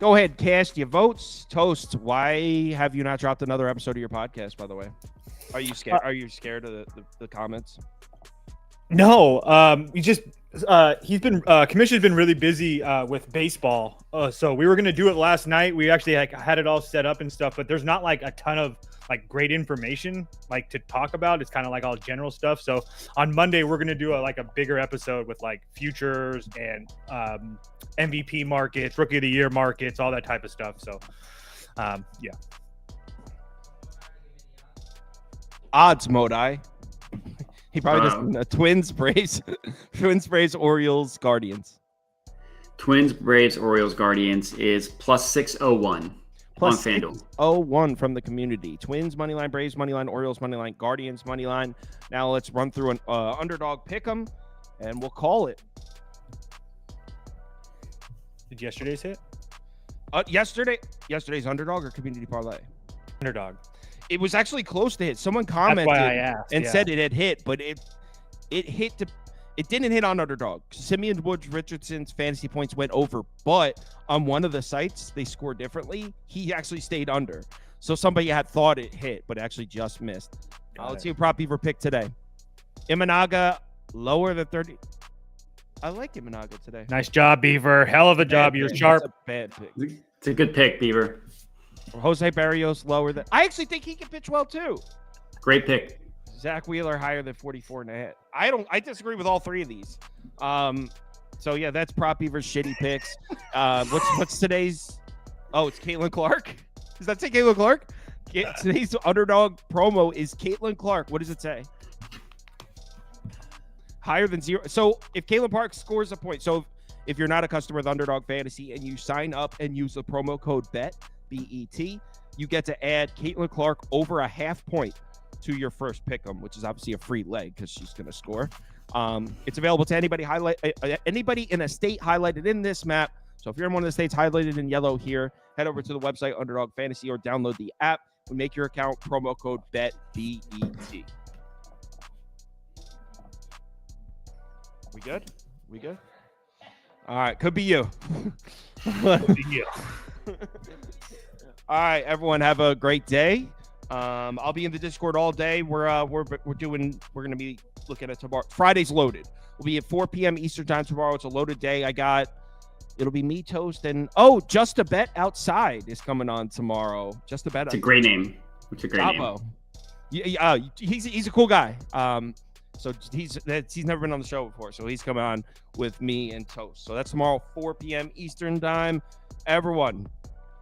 Speaker 2: Go ahead, cast your votes. Toast, why have you not dropped another episode of your podcast, by the way? Are you scared? Are you scared of the comments?
Speaker 5: No, he's been Commission's been really busy with baseball. So we were gonna do it last night. We actually had it all set up and stuff, but there's not like a ton of like great information like to talk about. It's kind of like all general stuff. So on Monday we're gonna do a bigger episode with like futures and MVP markets, rookie of the year markets, all that type of stuff. So yeah.
Speaker 2: Odds, Modai. He probably doesn't. Twins, Braves, Orioles, Guardians.
Speaker 7: Twins, Braves, Orioles, Guardians is plus 601 on FanDuel.
Speaker 2: 601 from the community. Twins money line, Braves money line, Orioles money line, Guardians money line. Now let's run through an underdog pick 'em, and we'll call it.
Speaker 5: Did yesterday's hit?
Speaker 2: Yesterday's underdog or community parlay?
Speaker 5: Underdog.
Speaker 2: It was actually close to hit. Someone commented and said it had hit, but it hit to. It didn't hit on underdog. Simeon Woods Richardson's fantasy points went over, but on one of the sites they scored differently. He actually stayed under. So somebody had thought it hit, but actually just missed. Let's see a prop Beaver pick today. Imanaga lower than 30. I like Imanaga today.
Speaker 5: Nice job, Beaver. Hell of a job. You're sharp.
Speaker 2: That's a bad pick.
Speaker 7: It's a good pick, Beaver.
Speaker 2: Jose Barrios lower than. I actually think he can pitch well too.
Speaker 7: Great pick.
Speaker 2: Zach Wheeler higher than 44.5. I disagree with all three of these. So yeah, that's Prop Beaver's shitty picks. What's today's? Oh, it's Caitlin Clark. Does that say Caitlin Clark? Today's underdog promo is Caitlin Clark. What does it say? Higher than 0. So if Caitlin Clark scores a point, so if you're not a customer of Underdog Fantasy and you sign up and use the promo code BET, BET, you get to add Caitlin Clark over a half point to your first pick 'em, which is obviously a free leg because she's going to score. It's available to anybody in a state highlighted in this map. So if you're in one of the states highlighted in yellow here, head over to the website Underdog Fantasy or download the app and make your account promo code BETBET. We good? We good? All right, could be you. Could be you. All right, everyone, have a great day. I'll be in the Discord all day. We're going to be looking at tomorrow. Friday's loaded. We'll be at 4 p.m. Eastern time tomorrow. It's a loaded day. It'll be me, Toast, and Just a Bet Outside is coming on tomorrow. Just a Bet.
Speaker 7: It's a great name. It's a great name.
Speaker 2: Yeah, he's a cool guy. So he's never been on the show before, so he's coming on with me and Toast. So that's tomorrow, 4 p.m. Eastern time. Everyone,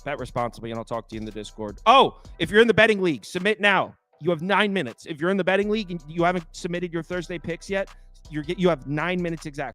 Speaker 2: bet responsibly, and I'll talk to you in the Discord. If you're in the betting league, submit now. You have 9 minutes. If you're in the betting league and you haven't submitted your Thursday picks yet, you have 9 minutes exactly.